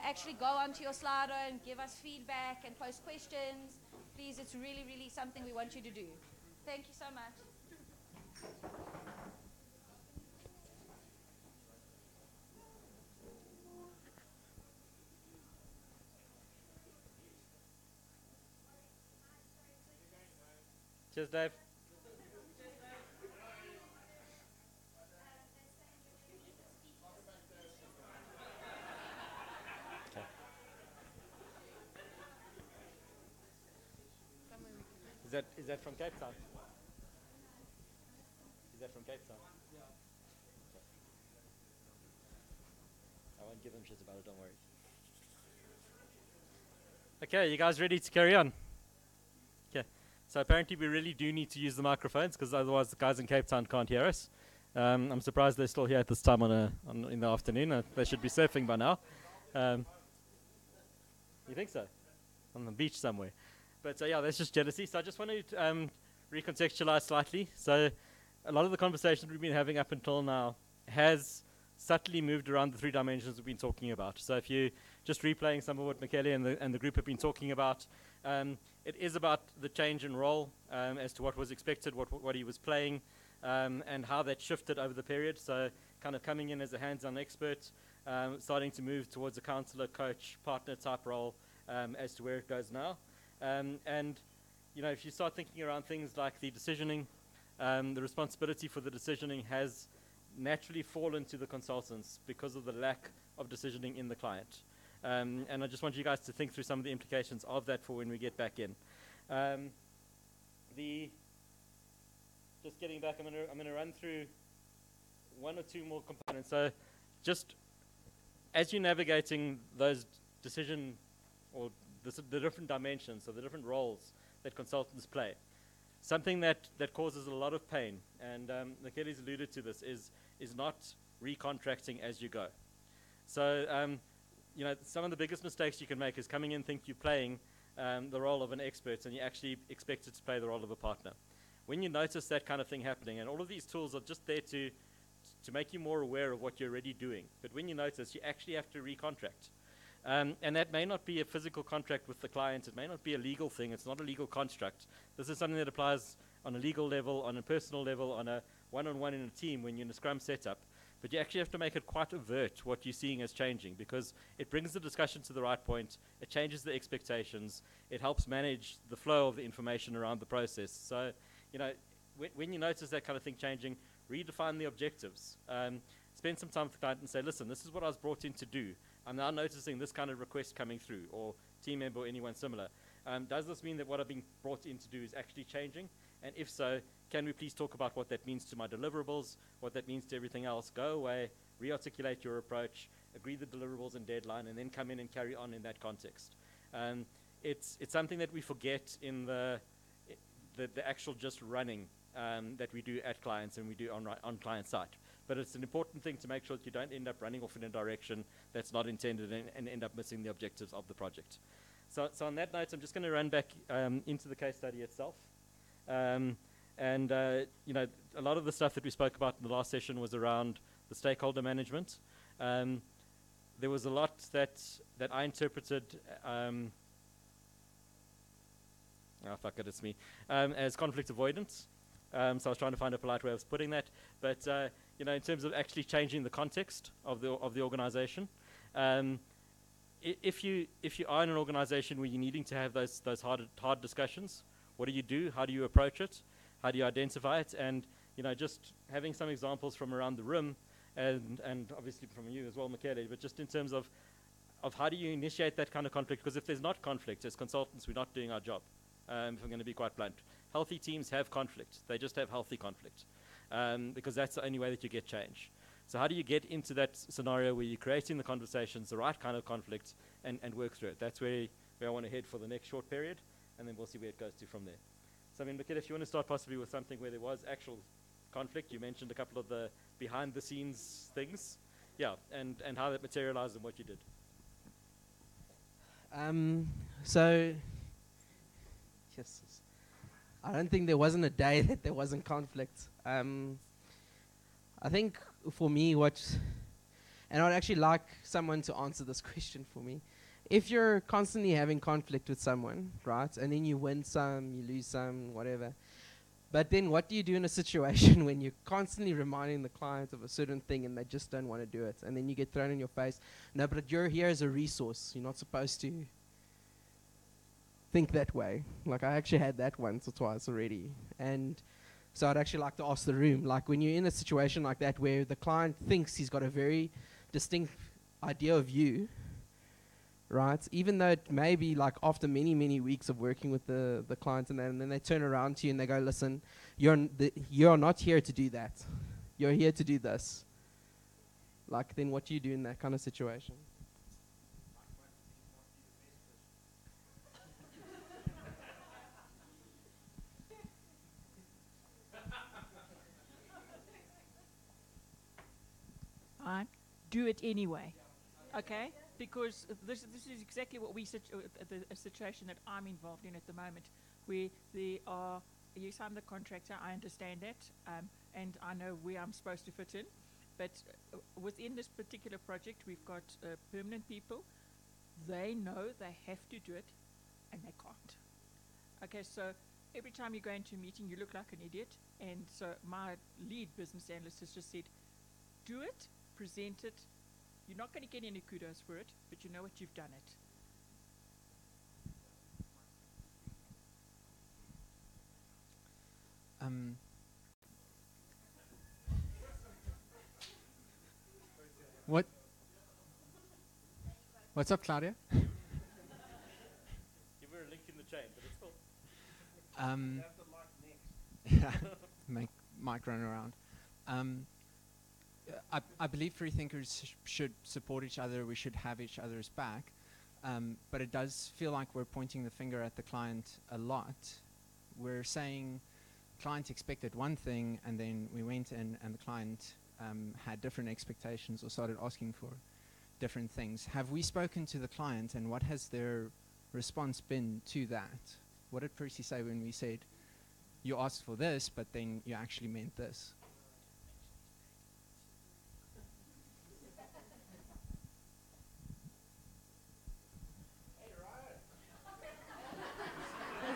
actually go onto your Slido and give us feedback and post questions. Please, it's really, really something we want you to do. Thank you so much. Cheers, Dave. Okay. Is that from Cape Town? Is that from Cape Town? I won't give them shit about it, don't worry. Okay, you guys ready to carry on? Okay. So apparently we really do need to use the microphones because otherwise the guys in Cape Town can't hear us. I'm surprised they're still here at this time in the afternoon. They should be surfing by now. Um, you think so? On the beach somewhere. But yeah, that's just jealousy. So I just want to recontextualize slightly. So a lot of the conversation we've been having up until now has subtly moved around the three dimensions we've been talking about. So if you just replaying some of what Michele and the group have been talking about, it is about the change in role as to what was expected, what he was playing, and how that shifted over the period. So kind of coming in as a hands-on expert, starting to move towards a counselor, coach, partner type role as to where it goes now. And you know, if you start thinking around things like the decisioning, the responsibility for the decisioning has naturally fallen to the consultants because of the lack of decisioning in the client. And I just want you guys to think through some of the implications of that for when we get back in. Just getting back, I'm gonna run through one or two more components. So just as you're navigating those decision or the different dimensions, so the different roles that consultants play, something that causes a lot of pain, and Michele's alluded to this, is not recontracting as you go. So you know, some of the biggest mistakes you can make is coming in think you're playing the role of an expert and you're actually expected to play the role of a partner. When you notice that kind of thing happening, and all of these tools are just there to make you more aware of what you're already doing, but when you notice, you actually have to recontract. And that may not be a physical contract with the client, it may not be a legal thing, it's not a legal construct. This is something that applies on a legal level, on a personal level, on a one-on-one in a team when you're in a Scrum setup. But you actually have to make it quite overt what you're seeing as changing, because it brings the discussion to the right point, it changes the expectations, it helps manage the flow of the information around the process. So, you know, when you notice that kind of thing changing, redefine the objectives. Spend some time with the client and say, listen, this is what I was brought in to do. I'm now noticing this kind of request coming through, or team member or anyone similar. Does this mean that what I've been brought in to do is actually changing? And if so, can we please talk about what that means to my deliverables, what that means to everything else? Go away, re-articulate your approach, agree the deliverables and deadline, and then come in and carry on in that context. It's something that we forget in the actual just running that we do at clients and we do on client site. But it's an important thing to make sure that you don't end up running off in a direction that's not intended and end up missing the objectives of the project. So on that note, I'm just going to run back into the case study itself. You know, a lot of the stuff that we spoke about in the last session was around the stakeholder management. There was a lot that I interpreted, it's me, as conflict avoidance. So I was trying to find a polite way of putting that. But you know, in terms of actually changing the context of the organization, if you are in an organization where you're needing to have those hard discussions, what do you do? How do you approach it? How do you identify it? And you know, just having some examples from around the room, and obviously from you as well, Michele, but just in terms of how do you initiate that kind of conflict? Because if there's not conflict, as consultants, we're not doing our job. If I'm going to be quite blunt, healthy teams have conflict. They just have healthy conflict, because that's the only way that you get change. So how do you get into that scenario where you're creating the conversations, the right kind of conflict, and work through it? That's where I want to head for the next short period, and then we'll see where it goes to from there. So I mean, Michele, if you want to start possibly with something where there was actual conflict, you mentioned a couple of the behind-the-scenes things, yeah, and how that materialized and what you did. So, yes, I don't think there wasn't a day that there wasn't conflict. I think for me, what And I'd actually like someone to answer this question for me. If you're constantly having conflict with someone, right, and then you win some, you lose some, whatever, but then what do you do in a situation when you're constantly reminding the client of a certain thing and they just don't want to do it? And then you get thrown in your face. No, but you're here as a resource. You're not supposed to think that way. Like, I actually had that once or twice already. And so I'd actually like to ask the room, like, when you're in a situation like that where the client thinks he's got a very distinct idea of you, right? Even though it may be like after many, many weeks of working with the client and then they turn around to you and they go, listen, you're not here to do that. You're here to do this. Like, then what do you do in that kind of situation? Right? Do it anyway. Okay? Because this is exactly what a situation that I'm involved in at the moment, where there are, yes, I'm the contractor, I understand that, and I know where I'm supposed to fit in, but within this particular project, we've got permanent people. They know they have to do it, and they can't. Okay, so every time you go into a meeting, you look like an idiot, and so my lead business analyst has just said, do it, present it. You're not going to get any kudos for it, but you know what, you've done it. What's up, Claudia? Give her a link in the chain, but it's still. Yeah, make Mike run around. I believe free thinkers should support each other. We should have each other's back. But it does feel like we're pointing the finger at the client a lot. We're saying client expected one thing, and then we went in and the client had different expectations or started asking for different things. Have we spoken to the client, and what has their response been to that? What did Percy say when we said, you asked for this, but then you actually meant this?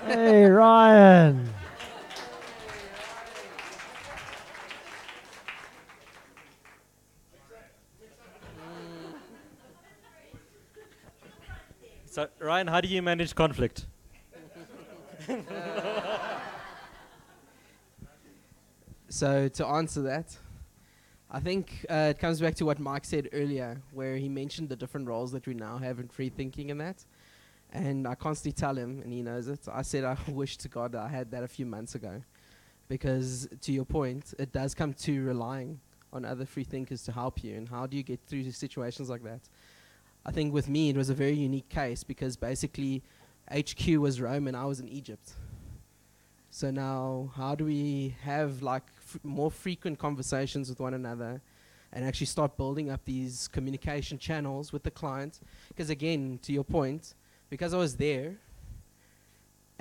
Hey, Ryan. So, Ryan, how do you manage conflict? So to answer that, I think it comes back to what Mike said earlier, where he mentioned the different roles that we now have in free thinking and that. And I constantly tell him, and he knows it, I said I wish to God I had that a few months ago. Because to your point, it does come to relying on other free thinkers to help you. And how do you get through situations like that? I think with me, it was a very unique case because basically HQ was Rome and I was in Egypt. So now how do we have like more frequent conversations with one another and actually start building up these communication channels with the client? Because again, to your point, because I was there,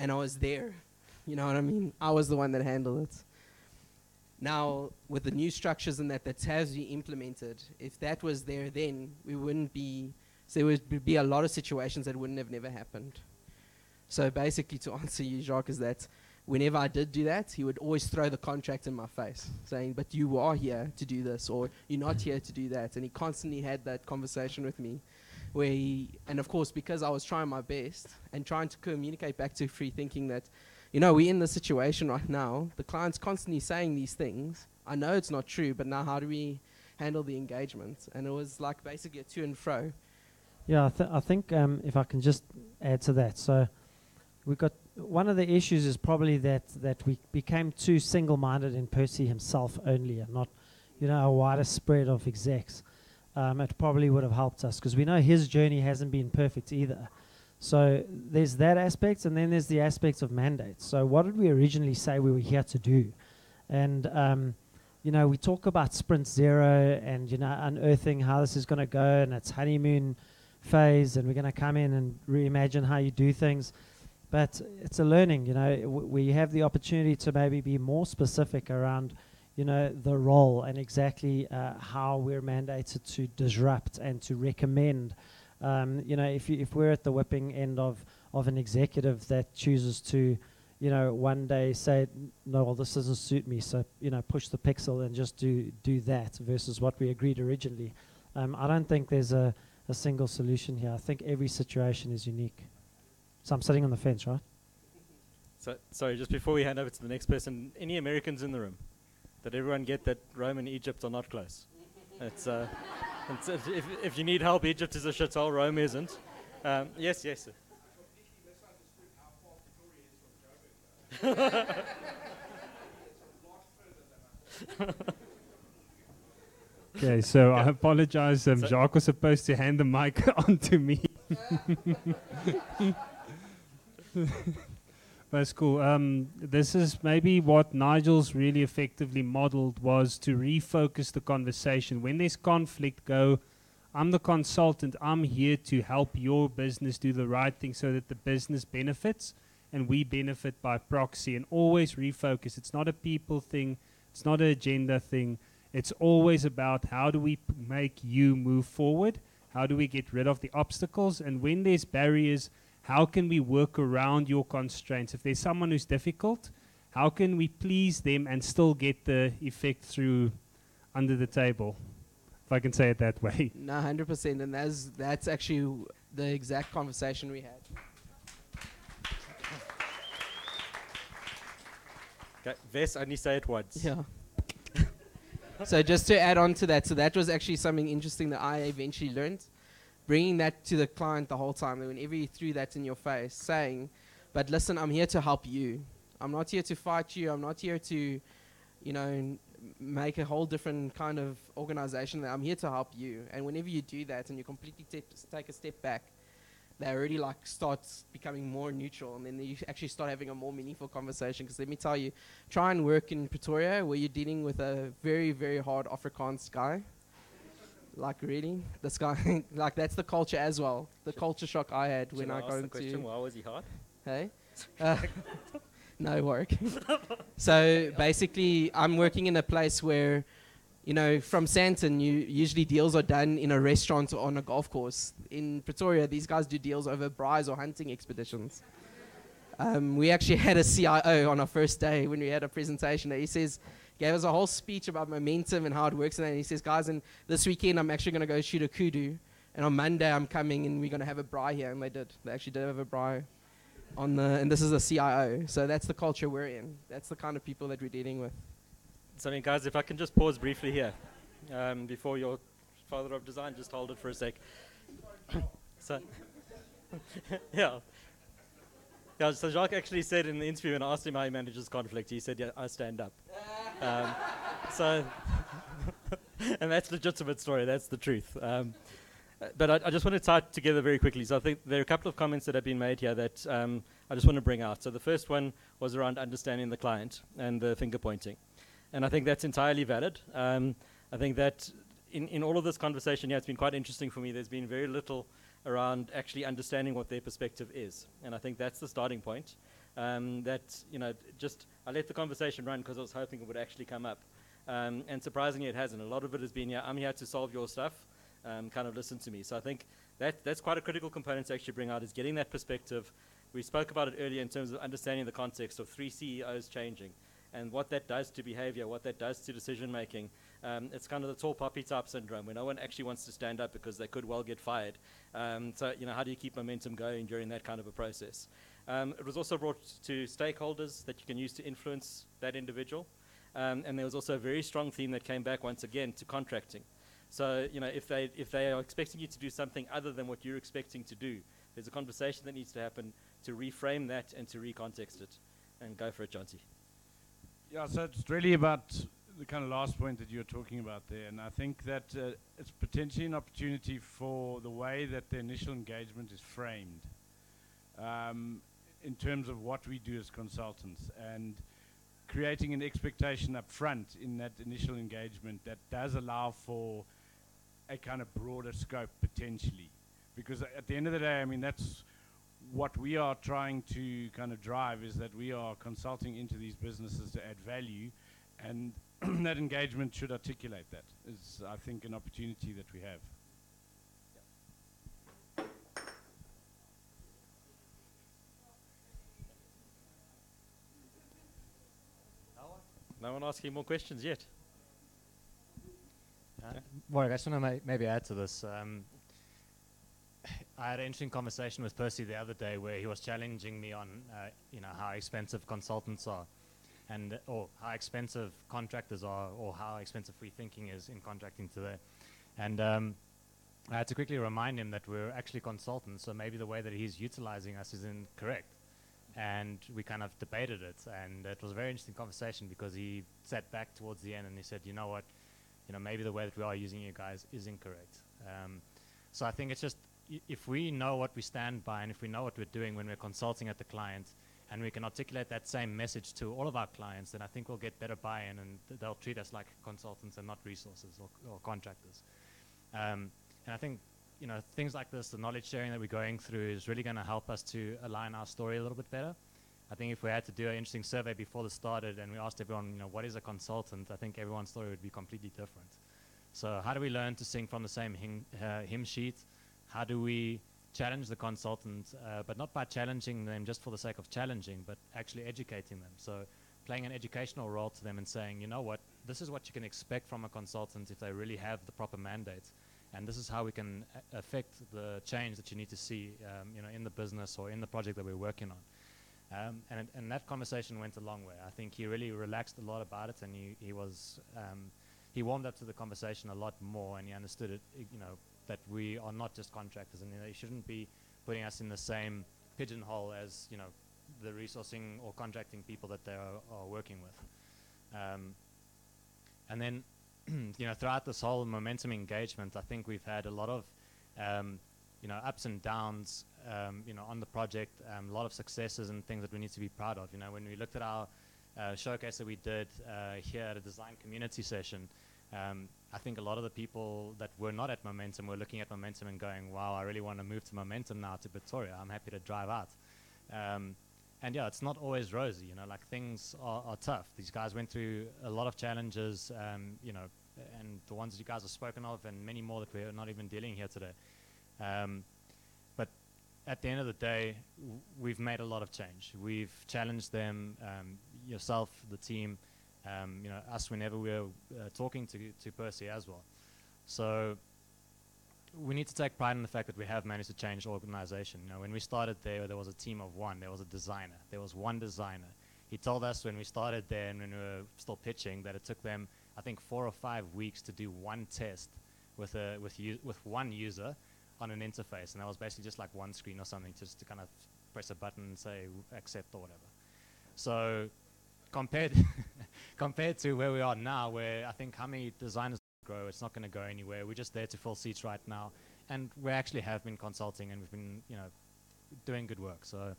and I was there, you know what I mean? I was the one that handled it. Now, with the new structures and that has been implemented, if that was there then, we wouldn't be, so there would be a lot of situations that wouldn't have never happened. So basically, to answer you, Jacques, is that whenever I did do that, he would always throw the contract in my face, saying, but you are here to do this, or you're not here to do that. And he constantly had that conversation with me. Where and of course, because I was trying my best and trying to communicate back to free thinking that, you know, we're in this situation right now. The client's constantly saying these things. I know it's not true, but now how do we handle the engagement? And it was like basically a to and fro. Yeah, I think if I can just add to that. So we've got one of the issues is probably that we became too single-minded in Percy himself only, and not, you know, a wider spread of execs. It probably would have helped us because we know his journey hasn't been perfect either. So there's that aspect, and then there's the aspects of mandates. So what did we originally say we were here to do? And you know, we talk about sprint zero and, you know, unearthing how this is going to go, and it's honeymoon phase, and we're going to come in and reimagine how you do things. But it's a learning, you know. We have the opportunity to maybe be more specific around, the role and exactly how we're mandated to disrupt and to recommend. If we're at the whipping end of an executive that chooses to, one day say, no, well, this doesn't suit me, so, push the pixel and just do that versus what we agreed originally. I don't think there's a single solution here. I think every situation is unique. So I'm sitting on the fence, right? So, sorry, just before we hand over to the next person, any Americans in the room? Did everyone get that Rome and Egypt are not close? If you need help, Egypt is a shithole, Rome isn't. Yes, sir. Okay, so I apologize. Jacques was supposed to hand the mic on to me. That's cool. This is maybe what Nigel's really effectively modeled, was to refocus the conversation. When there's conflict, go, I'm the consultant. I'm here to help your business do the right thing so that the business benefits and we benefit by proxy. And always refocus. It's not a people thing. It's not an agenda thing. It's always about how do we make you move forward? How do we get rid of the obstacles? And when there's barriers, how can we work around your constraints? If there's someone who's difficult, how can we please them and still get the effect through under the table? If I can say it that way. No, 100%. And that's actually the exact conversation we had. Okay, Ves, only say it once. Yeah. So just to add on to that, so that was actually something interesting that I eventually learned. Bringing that to the client the whole time, whenever you threw that in your face, saying, but listen, I'm here to help you. I'm not here to fight you. I'm not here to, make a whole different kind of organization. I'm here to help you. And whenever you do that and you completely take a step back, they already starts becoming more neutral, and then you actually start having a more meaningful conversation. Because let me tell you, try and work in Pretoria where you're dealing with a very, very hard Afrikaans guy. Like really, this guy, that's the culture as well. The culture shock I had when I got into. Why was he hard? Hey, no work. So basically, I'm working in a place where, from Sandton, usually deals are done in a restaurant or on a golf course. In Pretoria, these guys do deals over braais or hunting expeditions. We actually had a CIO on our first day when we had a presentation. He gave us a whole speech about momentum and how it works. And he says, guys, and this weekend I'm actually going to go shoot a kudu. And on Monday I'm coming and we're going to have a braai here. And they did. They actually did have a braai and this is a CIO. So that's the culture we're in. That's the kind of people that we're dealing with. So, guys, if I can just pause briefly here before your father of design, just hold it for a sec. So, yeah. Yeah, so Jacques actually said in the interview, when I asked him how he manages conflict, he said, yeah, I stand up. And that's a legitimate story, that's the truth. But I just want to tie it together very quickly. So I think there are a couple of comments that have been made here that I just want to bring out. So the first one was around understanding the client and the finger pointing. And I think that's entirely valid. I think that in all of this conversation, it's been quite interesting for me. There's been very little around actually understanding what their perspective is. And I think that's the starting point. Just I let the conversation run because I was hoping it would actually come up. And surprisingly, it hasn't. A lot of it has been, I'm here to solve your stuff. Kind of listen to me. So I think that's quite a critical component to actually bring out, is getting that perspective. We spoke about it earlier in terms of understanding the context of 3 CEOs changing and what that does to behavior, what that does to decision making. It's kind of the tall puppy type syndrome where no one actually wants to stand up because they could well get fired. So how do you keep momentum going during that kind of a process? It was also brought to stakeholders that you can use to influence that individual. And there was also a very strong theme that came back once again to contracting. So, if they are expecting you to do something other than what you're expecting to do, there's a conversation that needs to happen to reframe that and to recontext it. And go for it, Jonty. Yeah, so it's really about the kind of last point that you were talking about there. And I think that it's potentially an opportunity for the way that the initial engagement is framed in terms of what we do as consultants, and creating an expectation up front in that initial engagement that does allow for a kind of broader scope potentially. Because at the end of the day, that's what we are trying to kind of drive, is that we are consulting into these businesses to add value, And that engagement should articulate that. Is, I think, an opportunity that we have. No one asking more questions yet. Warwick, I just want to maybe add to this. I had an interesting conversation with Percy the other day where he was challenging me on, how expensive consultants are, and or how expensive contractors are, or how expensive Freethinking is in contracting today. And I had to quickly remind him that we're actually consultants, so maybe the way that he's utilizing us is incorrect. And we kind of debated it, and it was a very interesting conversation because he sat back towards the end and he said, you know what, maybe the way that we are using you guys is incorrect. So I think it's just, if we know what we stand by and if we know what we're doing when we're consulting at the client, and we can articulate that same message to all of our clients, then I think we'll get better buy-in, and they'll treat us like consultants and not resources or contractors. And I think, things like this, the knowledge sharing that we're going through is really going to help us to align our story a little bit better. I think if we had to do an interesting survey before this started and we asked everyone, what is a consultant, I think everyone's story would be completely different. So how do we learn to sing from the same hymn sheet? How do we challenge the consultant, but not by challenging them just for the sake of challenging, but actually educating them? So playing an educational role to them and saying, you know what, this is what you can expect from a consultant if they really have the proper mandate. And this is how we can affect the change that you need to see, in the business or in the project that we're working on. And that conversation went a long way. I think he really relaxed a lot about it, and he warmed up to the conversation a lot more, and he understood it, that we are not just contractors, and he shouldn't be putting us in the same pigeonhole as, the resourcing or contracting people that they are working with. And then, throughout this whole momentum engagement, I think we've had a lot of, ups and downs, on the project, a lot of successes and things that we need to be proud of. When we looked at our showcase that we did here at a design community session, I think a lot of the people that were not at Momentum were looking at Momentum and going, wow, I really want to move to Momentum now, to Pretoria. I'm happy to drive out. And yeah, it's not always rosy, things are tough. These guys went through a lot of challenges, and the ones that you guys have spoken of, and many more that we're not even dealing here today. But at the end of the day, we've made a lot of change. We've challenged them, yourself, the team, us whenever we're talking to Percy as well. So we need to take pride in the fact that we have managed to change the organization. When we started there was a team of one. There was a designer. There was one designer. He told us when we started there and when we were still pitching that it took them, I think, 4 or 5 weeks to do one test with one user on an interface, and that was basically just like one screen or something, just to kind of press a button and say accept or whatever. So compared to where we are now, where I think how many designers grow, it's not going to go anywhere. We're just there to fill seats right now, and we actually have been consulting, and we've been doing good work. So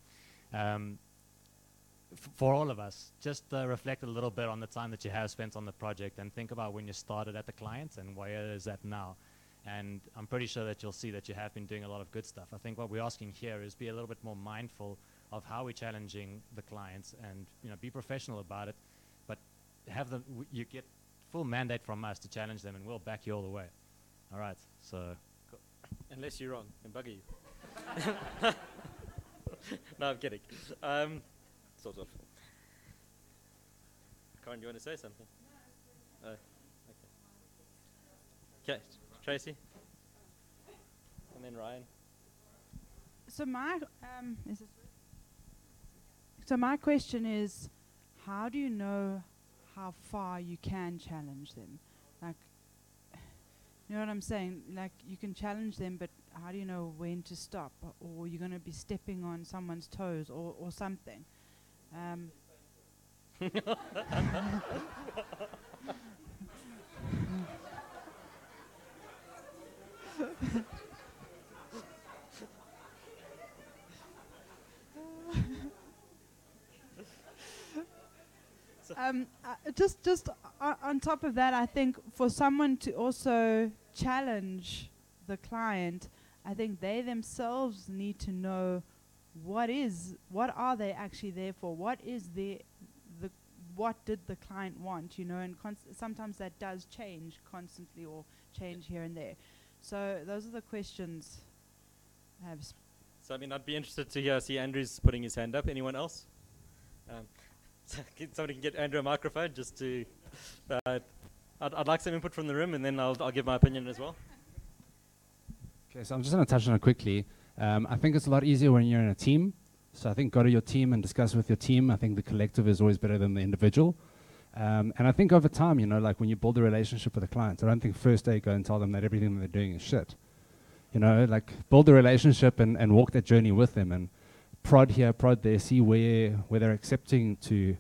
for all of us, just reflect a little bit on the time that you have spent on the project, and think about when you started at the client and where is that now. And I'm pretty sure that you'll see that you have been doing a lot of good stuff. I think what we're asking here is be a little bit more mindful of how we're challenging the clients, and be professional about it, but have them. You get full mandate from us to challenge them, and we'll back you all the way. All right. So, cool. Unless you're wrong, and bugger you. No, I'm kidding. Sort of. Karen, do you want to say something? Okay. Okay, Tracy, and then Ryan. So my question is, how do you know how far you can challenge them? Like, you know what I'm saying? Like, you can challenge them, but how do you know when to stop? Or you're going to be stepping on someone's toes or something? Just on top of that, I think for someone to also challenge the client, I think they themselves need to know what are they actually there for? What is the what did the client want, you know, and sometimes that does change constantly or change here and there. So those are the questions I have. So I mean, I'd be interested to hear. See, Andrew's putting his hand up. Anyone else? So somebody can get Andrew a microphone just to. I'd like some input from the room, and then I'll give my opinion as well. Okay, so I'm just going to touch on it quickly. I think it's a lot easier when you're in a team. So I think go to your team and discuss with your team. I think the collective is always better than the individual. And I think over time, you know, like when you build a relationship with a client, I don't think first day go and tell them that everything that they're doing is shit. You know, like build a relationship and walk that journey with them and prod here, prod there, see where they're accepting to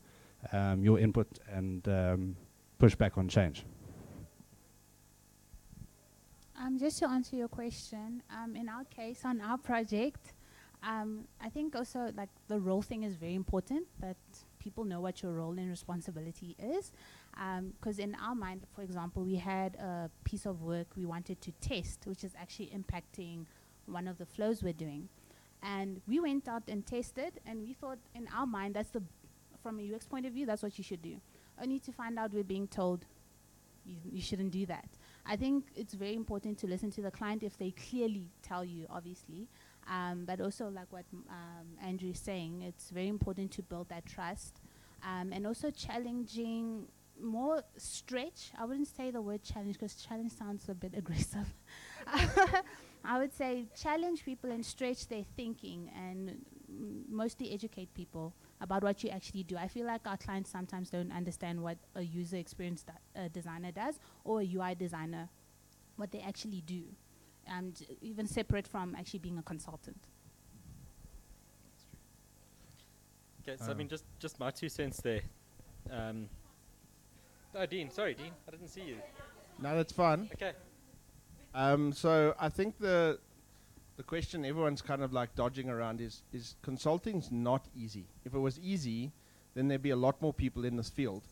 your input and push back on change. Just to answer your question, in our case, on our project, I think also like the role thing is very important, that people know what your role and responsibility is. Because in our mind, for example, we had a piece of work we wanted to test, which is actually impacting one of the flows we're doing. And we went out and tested, and we thought in our mind, from a UX point of view, that's what you should do. Only to find out we're being told you shouldn't do that. I think it's very important to listen to the client if they clearly tell you, obviously. But also, like what Andrew is saying, it's very important to build that trust. And also challenging, more stretch. I wouldn't say the word challenge because challenge sounds a bit aggressive. I would say challenge people and stretch their thinking and mostly educate people about what you actually do. I feel like our clients sometimes don't understand what a user experience designer does, or a UI designer, what they actually do, even separate from actually being a consultant. Okay, so I mean, just my 2 cents there. Oh, Dean, sorry, Dean, I didn't see you. No, that's fine. Okay. So I think the question everyone's kind of like dodging around is consulting's not easy. If it was easy, then there'd be a lot more people in this field.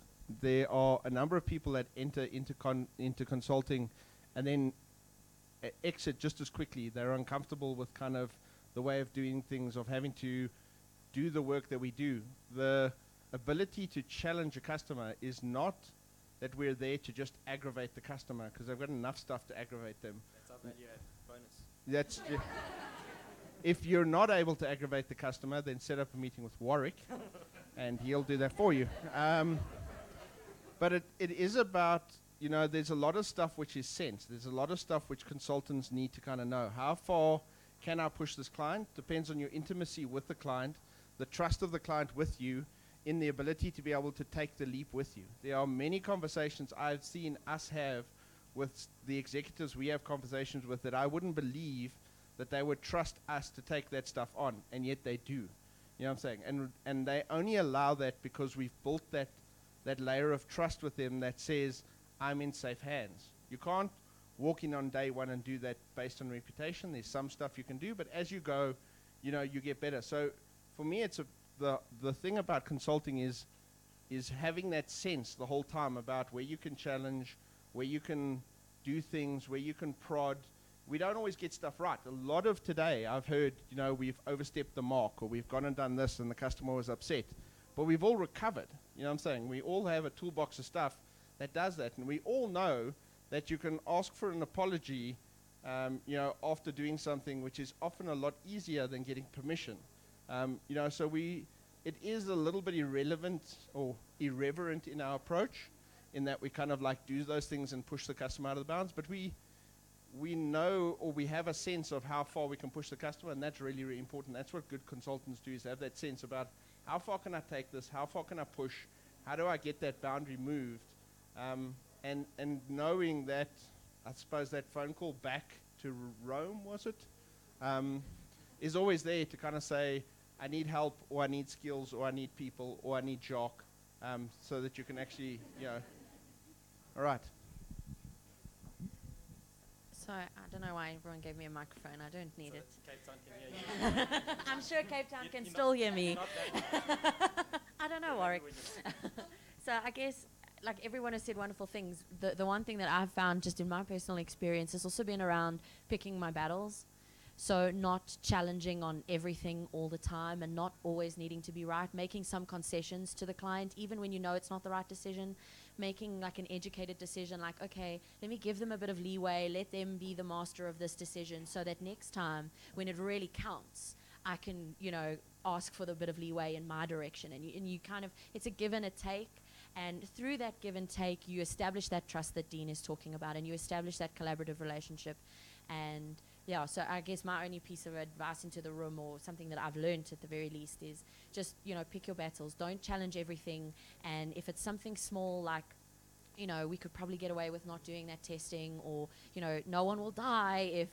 There are a number of people that enter into consulting and then exit just as quickly. They're uncomfortable with kind of the way of doing things, of having to do the work that we do. The ability to challenge a customer is not that we're there to just aggravate the customer, because they've got enough stuff to aggravate them. That's our value add bonus. That's if you're not able to aggravate the customer, then set up a meeting with Warwick, and he'll do that for you. But it is about, you know, there's a lot of stuff which is sense. There's a lot of stuff which consultants need to kind of know. How far can I push this client? Depends on your intimacy with the client, the trust of the client with you, in the ability to be able to take the leap with you. There are many conversations I've seen us have with the executives we have conversations with that I wouldn't believe that they would trust us to take that stuff on, and yet they do. You know what I'm saying? And they only allow that because we've built that layer of trust with them that says, I'm in safe hands. You can't walk in on day one and do that based on reputation. There's some stuff you can do, but as you go, you know, you get better. So for me, it's the thing about consulting is having that sense the whole time about where you can challenge, where you can do things, where you can prod. We don't always get stuff right. A lot of today, I've heard, you know, we've overstepped the mark, or we've gone and done this, and the customer was upset. But we've all recovered. You know what I'm saying? We all have a toolbox of stuff that does that, and we all know that you can ask for an apology, you know, after doing something, which is often a lot easier than getting permission. You know, so it is a little bit irrelevant or irreverent in our approach, in that we kind of like do those things and push the customer out of the bounds, but we know, or we have a sense of how far we can push the customer, and that's really, really important. That's what good consultants do, is have that sense about how far can I take this, how far can I push, how do I get that boundary moved, and knowing that, I suppose that phone call back to Rome, was it, is always there to kind of say, I need help, or I need skills, or I need people, or I need Jacques, so that you can actually, you know. All right. So I don't know why everyone gave me a microphone. I don't need it. Cape Town can hear you. I'm sure Cape Town can still hear me. I don't know, Warwick. So I guess, like everyone has said wonderful things. The one thing that I've found just in my personal experience has also been around picking my battles. So not challenging on everything all the time and not always needing to be right, making some concessions to the client, even when you know it's not the right decision, making like an educated decision, like, okay, let me give them a bit of leeway, let them be the master of this decision, so that next time when it really counts, I can, ask for the bit of leeway in my direction. And you kind of, it's a give and a take. And through that give and take, you establish that trust that Dean is talking about, and you establish that collaborative relationship. And yeah, so I guess my only piece of advice into the room, or something that I've learned at the very least, is just, pick your battles. Don't challenge everything. And if it's something small, like, we could probably get away with not doing that testing, or, no one will die if,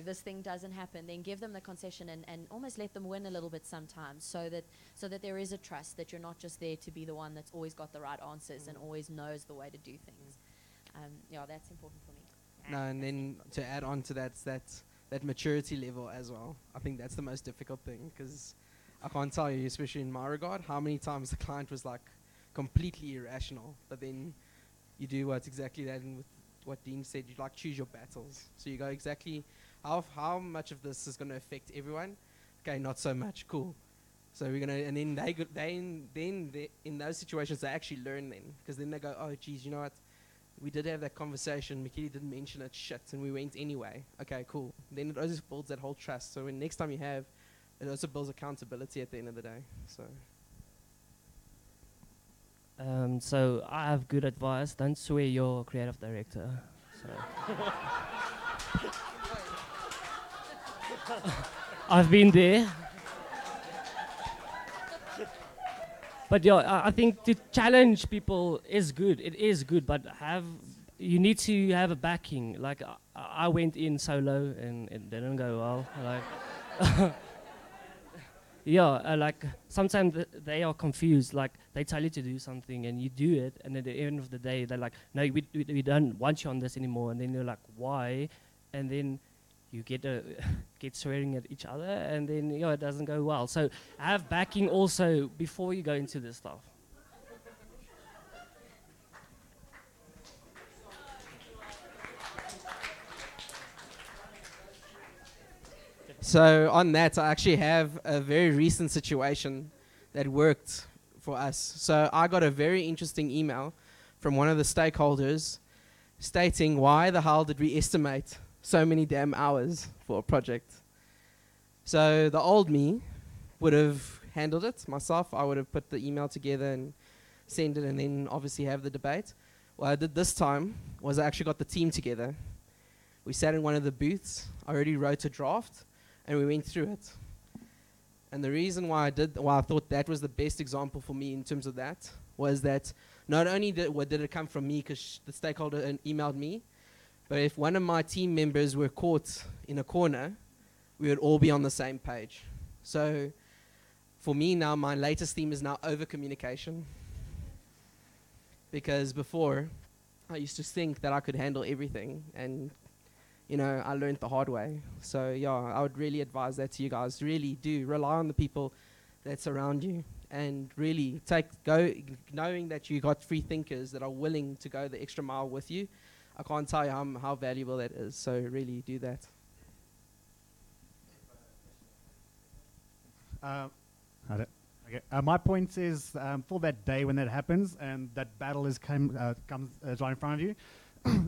this thing doesn't happen, then give them the concession and almost let them win a little bit sometimes, so that there is a trust that you're not just there to be the one that's always got the right answers and always knows the way to do things. That's important for me. No, and then to add on to that maturity level as well. I think that's the most difficult thing, because I can't tell you, especially in my regard, how many times the client was like completely irrational, but then you do what's exactly that, and with what Dean said, you like choose your battles. So you go exactly how much of this is going to affect everyone. Okay, not so much. Cool. So we're gonna, and then they in those situations they actually learn then, because then they go, oh geez, you know what? We did have that conversation. Mikili didn't mention it, shit, and we went anyway. Okay, cool. Then it also builds that whole trust. So when next time you have, it also builds accountability at the end of the day. So. So I have good advice. Don't swear your creative director. So I've been there. But yeah, I think to challenge people is good. It is good, but you need to have a backing. Like I went in solo and it didn't go well. Like. Yeah, like sometimes they are confused. Like they tell you to do something and you do it, and at the end of the day, they're like, "No, we don't want you on this anymore." And then you're like, "Why?" And then you get swearing at each other, and then it doesn't go well. So have backing also before you go into this stuff. So on that, I actually have a very recent situation that worked for us. So I got a very interesting email from one of the stakeholders stating, why the hell did we estimate so many damn hours for a project? So the old me would have handled it myself. I would have put the email together and send it, and then obviously have the debate. What I did this time was I actually got the team together. We sat in one of the booths. I already wrote a draft, and we went through it. And the reason why I thought that was the best example for me in terms of that, was that not only did it come from me, because the stakeholder emailed me, but if one of my team members were caught in a corner, we would all be on the same page. So for me now, my latest theme is now over communication. Because before, I used to think that I could handle everything, and I learned the hard way. So yeah, I would really advise that to you guys. Really do rely on the people that surround you, and really knowing that you got free thinkers that are willing to go the extra mile with you. I can't tell you how valuable that is. So really do that. Okay. My point is, for that day when that happens and that battle comes right in front of you,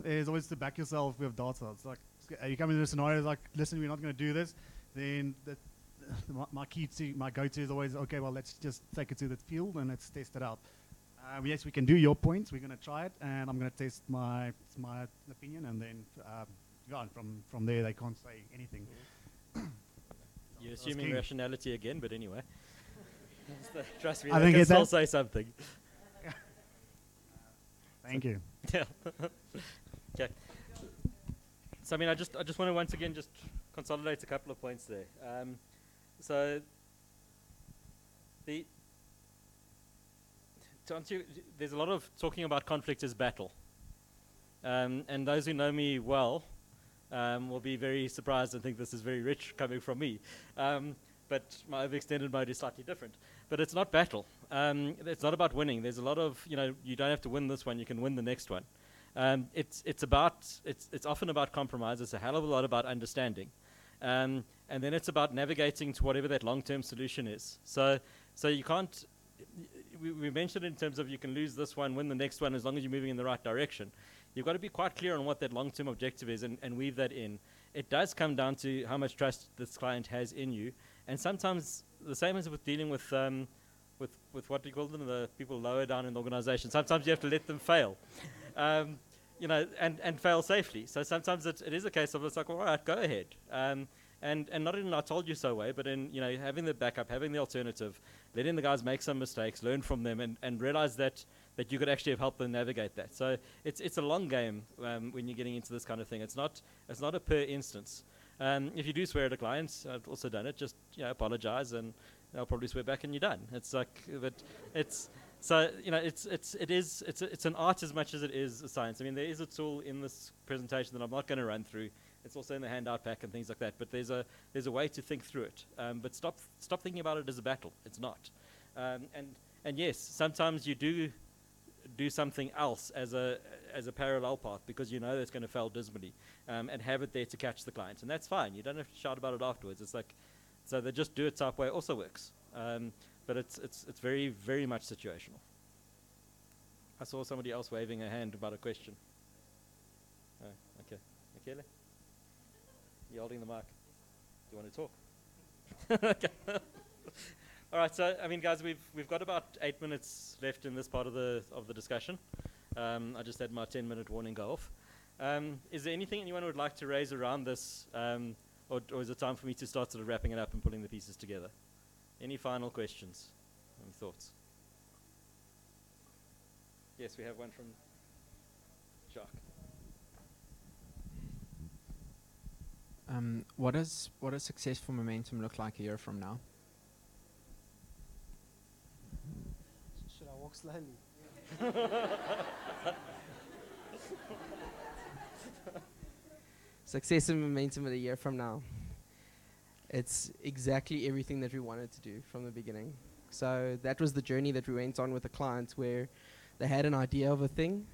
is always to back yourself with data. It's like, you come into a scenario like, listen, we're not going to do this, then my go-to is always, okay, well, let's just take it to the field and let's test it out. Yes, we can do your points. We're going to try it, and I'm going to test my opinion, and then from there they can't say anything. You're assuming rationality again, but anyway. Trust me, I they think can it's still say something. Thank you. Yeah. Okay. So I just want to once again just consolidate a couple of points there. So there's a lot of talking about conflict as battle, and those who know me well will be very surprised and think this is very rich coming from me. But my overextended mode is slightly different. But it's not battle. It's not about winning. There's a lot of, you don't have to win this one, you can win the next one. It's often about compromise. It's a hell of a lot about understanding. And then it's about navigating to whatever that long-term solution is. So you can't. We mentioned in terms of you can lose this one, win the next one, as long as you're moving in the right direction. You've got to be quite clear on what that long-term objective is and weave that in. It does come down to how much trust this client has in you, and sometimes the same as with dealing with what do you call them, the people lower down in the organization. Sometimes you have to let them fail, and fail safely. So sometimes it is a case of it's like, all right, go ahead. And not in an I told you so way, but in having the backup, having the alternative, letting the guys make some mistakes, learn from them, and realize that you could actually have helped them navigate that. So it's a long game when you're getting into this kind of thing. It's not a per instance. If you do swear at a client, I've also done it. Just apologize, and they'll probably swear back, and you're done. It's like, but it's so it's an art as much as it is a science. I mean, there is a tool in this presentation that I'm not going to run through. It's also in the handout pack and things like that. But there's a way to think through it. But stop thinking about it as a battle. It's not. And yes, sometimes you do something else as a parallel path because you know it's going to fail dismally, and have it there to catch the client, and that's fine. You don't have to shout about it afterwards. It's like, so the just do it type way also works, but it's very, very much situational. I saw somebody else waving a hand about a question. Oh, okay, Michele, you're holding the mic. Do you want to talk? Okay. All right, so I mean, guys, we've got about 8 minutes left in this part of the discussion. I just had my 10-minute warning go off. Is there anything anyone would like to raise around this, or is it time for me to start sort of wrapping it up and pulling the pieces together? Any final questions? Any thoughts? Yes, we have one from Jacques. What does successful momentum look like a year from now? Should I walk slowly? Success and momentum in a year from now. It's exactly everything that we wanted to do from the beginning. So that was the journey that we went on with the clients, where they had an idea of a thing,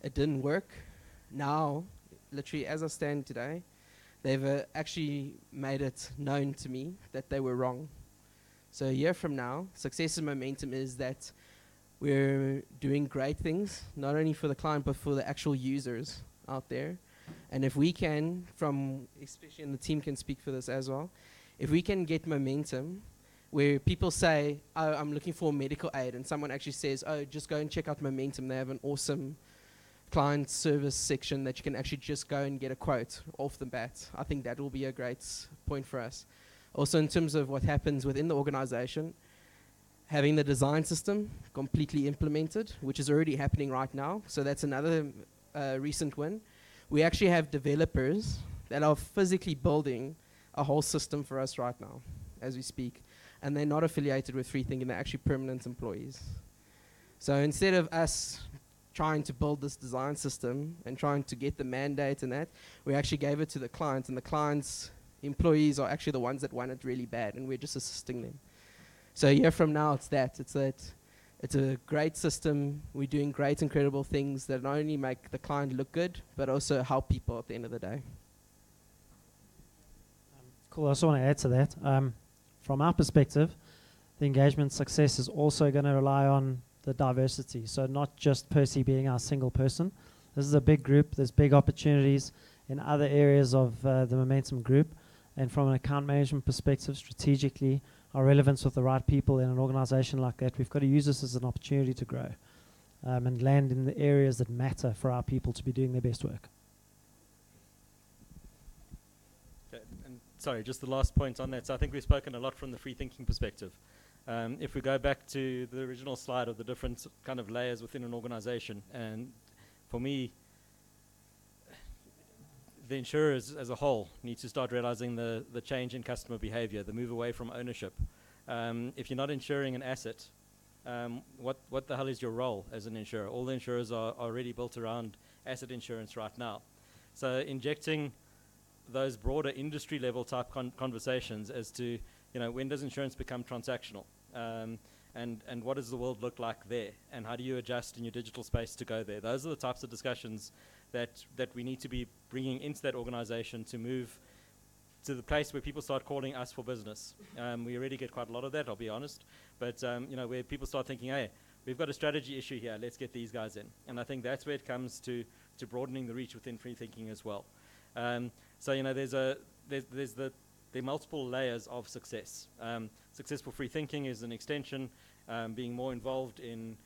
it didn't work. Now, literally as I stand today, they've actually made it known to me that they were wrong. So a year from now, success and momentum is that we're doing great things, not only for the client, but for the actual users out there. And if we can, especially and the team can speak for this as well, if we can get momentum where people say, oh, I'm looking for medical aid, and someone actually says, oh, just go and check out Momentum. They have an awesome client service section that you can actually just go and get a quote off the bat. I think that will be a great point for us. Also, in terms of what happens within the organization, having the design system completely implemented, which is already happening right now. So that's another recent win. We actually have developers that are physically building a whole system for us right now as we speak. And they're not affiliated with Freethinking, they're actually permanent employees. So instead of us trying to build this design system and trying to get the mandate and that, we actually gave it to the client, and the client's employees are actually the ones that want it really bad, and we're just assisting them. So a year from now, it's a great system. We're doing great, incredible things that not only make the client look good, but also help people at the end of the day. Cool. I also want to add to that. From our perspective, the engagement success is also going to rely on the diversity. So not just Percy being our single person. This is a big group. There's big opportunities in other areas of the Momentum group. And from an account management perspective, strategically, our relevance with the right people in an organization like that, we've got to use this as an opportunity to grow and land in the areas that matter for our people to be doing their best work. Okay, and sorry, just the last point on that. So I think we've spoken a lot from the free thinking perspective. If we go back to the original slide of the different kind of layers within an organization, and for me, the insurers as a whole need to start realizing the change in customer behavior, the move away from ownership. If you're not insuring an asset, what the hell is your role as an insurer? All the insurers are already built around asset insurance right now. So injecting those broader industry level type conversations as to, when does insurance become transactional? And what does the world look like there? And how do you adjust in your digital space to go there? Those are the types of discussions that we need to be bringing into that organization to move to the place where people start calling us for business. We already get quite a lot of that, I'll be honest. But, where people start thinking, hey, we've got a strategy issue here, let's get these guys in. And I think that's where it comes to broadening the reach within free thinking as well. There's there are multiple layers of success. Successful free thinking is an extension, being more involved in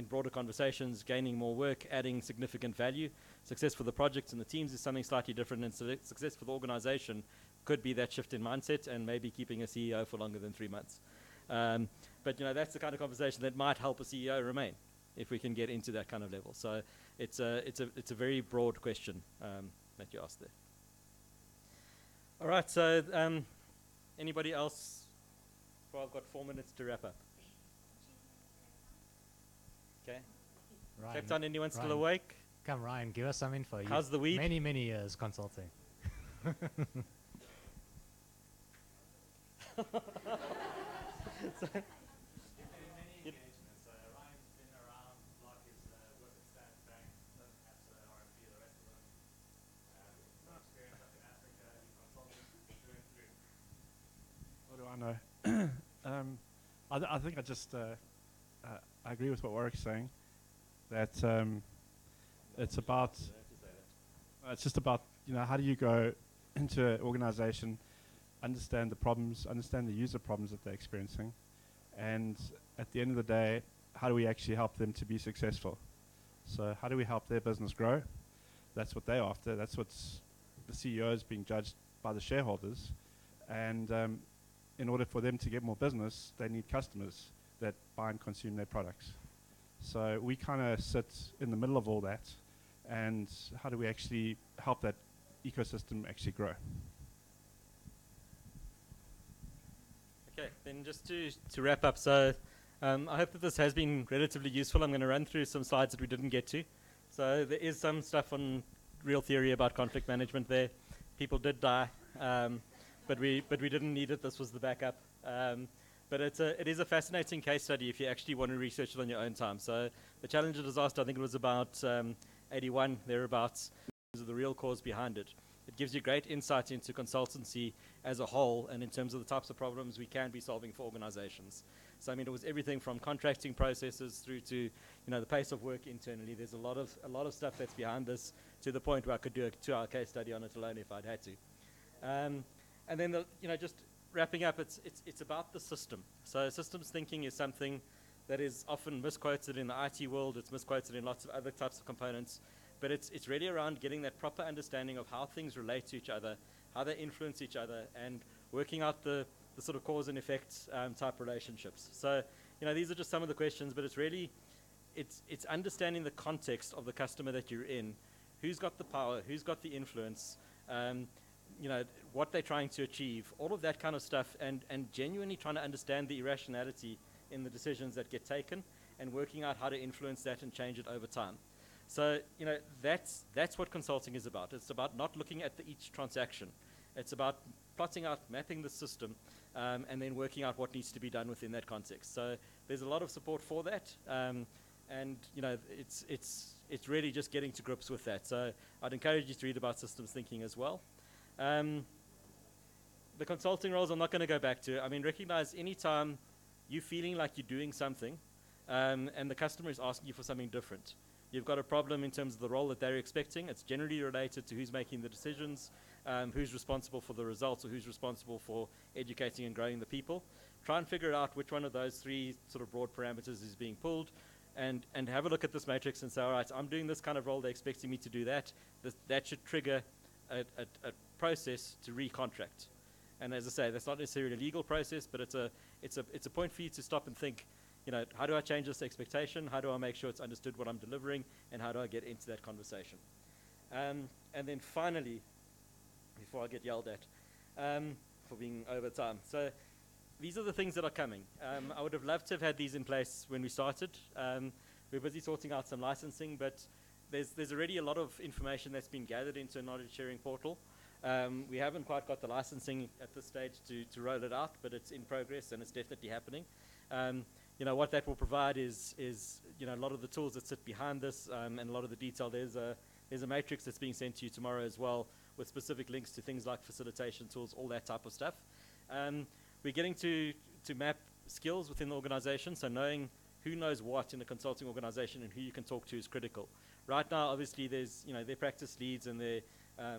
broader conversations, gaining more work, adding significant value. Success for the projects and the teams is something slightly different, and success for the organization could be that shift in mindset and maybe keeping a CEO for longer than 3 months. But that's the kind of conversation that might help a CEO remain if we can get into that kind of level. So it's a very broad question that you asked there. All right, so anybody else? Well, I've got 4 minutes to wrap up. Okay. Ryan, Cape Town, anyone still Ryan, awake? Come, Ryan, give us some info. How's the weed? Many, many years consulting. What do I know? I think I agree with what Warwick's saying. That it's about it's just about how do you go into an organization, understand the problems, understand the user problems that they're experiencing, and at the end of the day, how do we actually help them to be successful? So how do we help their business grow? That's what they're after. That's what's the CEO is being judged by the shareholders, and in order for them to get more business, they need customers that buy and consume their products. So we kind of sit in the middle of all that, and how do we actually help that ecosystem actually grow? Okay, then just to wrap up, so I hope that this has been relatively useful. I'm going to run through some slides that we didn't get to. So there is some stuff on real theory about conflict management there. People did die, but we didn't need it. This was the backup. But it is a fascinating case study if you actually want to research it on your own time. So the Challenger disaster, I think it was about 81, thereabouts, is the real cause behind it. It gives you great insight into consultancy as a whole and in terms of the types of problems we can be solving for organizations. So I mean, it was everything from contracting processes through to the pace of work internally. There's a lot of stuff that's behind this, to the point where I could do a 2-hour case study on it alone if I'd had to. And then just wrapping up, it's about the system. So systems thinking is something that is often misquoted in the IT world. It's misquoted in lots of other types of components. But it's really around getting that proper understanding of how things relate to each other, how they influence each other, and working out the sort of cause and effect type relationships. So these are just some of the questions, but it's really it's understanding the context of the customer that you're in, who's got the power, who's got the influence, what they're trying to achieve, all of that kind of stuff, and genuinely trying to understand the irrationality in the decisions that get taken, and working out how to influence that and change it over time. So that's what consulting is about. It's about not looking at each transaction. It's about plotting out, mapping the system, and then working out what needs to be done within that context. So there's a lot of support for that, and it's really just getting to grips with that. So I'd encourage you to read about systems thinking as well. The consulting roles I'm not going to go back to. I mean, recognize any time you're feeling like you're doing something, and the customer is asking you for something different. You've got a problem in terms of the role that they're expecting. It's generally related to who's making the decisions, who's responsible for the results, or who's responsible for educating and growing the people. Try and figure out which one of those 3 sort of broad parameters is being pulled, and have a look at this matrix and say, all right, I'm doing this kind of role, they're expecting me to do that. That should trigger a process to recontract. And as I say, that's not necessarily a legal process, but it's a point for you to stop and think, how do I change this expectation? How do I make sure it's understood what I'm delivering? And how do I get into that conversation? And then finally, before I get yelled at for being over time. So these are the things that are coming. I would have loved to have had these in place when we started. We're busy sorting out some licensing, but there's already a lot of information that's been gathered into a knowledge sharing portal. We haven't quite got the licensing at this stage to roll it out, but it's in progress and it's definitely happening. What that will provide is a lot of the tools that sit behind this, and a lot of the detail. There's a matrix that's being sent to you tomorrow as well, with specific links to things like facilitation tools, all that type of stuff. We're getting to map skills within the organization, so knowing who knows what in a consulting organization and who you can talk to is critical. Right now, obviously, there's their practice leads and there are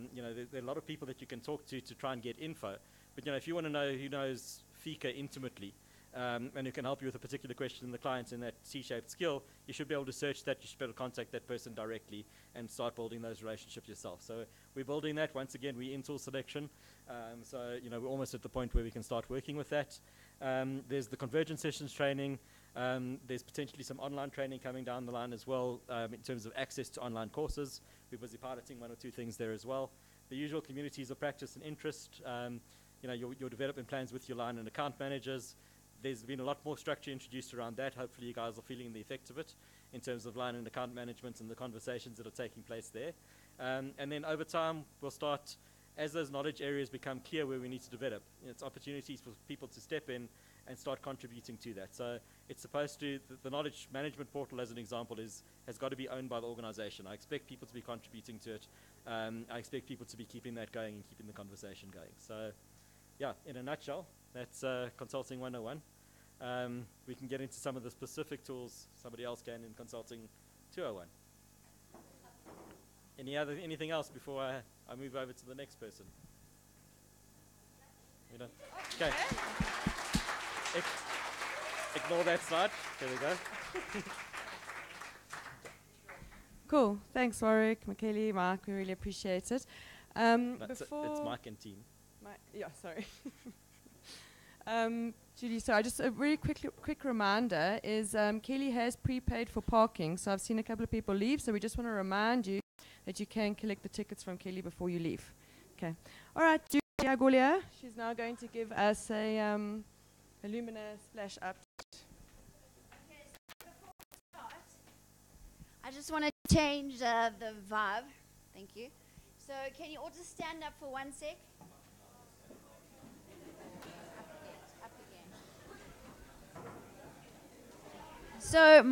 a lot of people that you can talk to try and get info. But if you want to know who knows FICA intimately and who can help you with a particular question in the client in that C-shaped skill, you should be able to search that, you should be able to contact that person directly and start building those relationships yourself. So we're building that. Once again, we're in tool selection. So we're almost at the point where we can start working with that. There's the convergence sessions training. There's potentially some online training coming down the line as well in terms of access to online courses. We're busy piloting 1 or 2 things there as well. The usual communities of practice and interest, your development plans with your line and account managers. There's been a lot more structure introduced around that. Hopefully you guys are feeling the effects of it in terms of line and account management and the conversations that are taking place there. And then over time, we'll start, as those knowledge areas become clear where we need to develop, it's opportunities for people to step in and start contributing to that. So it's supposed to, the knowledge management portal as an example has got to be owned by the organization. I expect people to be contributing to it. I expect people to be keeping that going and keeping the conversation going. So yeah, in a nutshell, that's Consulting 101. We can get into some of the specific tools somebody else can in Consulting 201. Anything else before I move over to the next person? Okay. Ignore that slide. There we go. Cool. Thanks, Warwick, Michaeli, Mark. We really appreciate it. It's Mike and team. Yeah, sorry. Judy, so just a very quick reminder is Kelly has prepaid for parking, so I've seen a couple of people leave, so we just want to remind you that you can collect the tickets from Kelly before you leave. Okay. All right, Judy Agolia, she's now going to give us a Illumina splash up. Okay, so before we start, I just want to change the vibe. Thank you. So can you all just stand up for 1 sec? Up again. So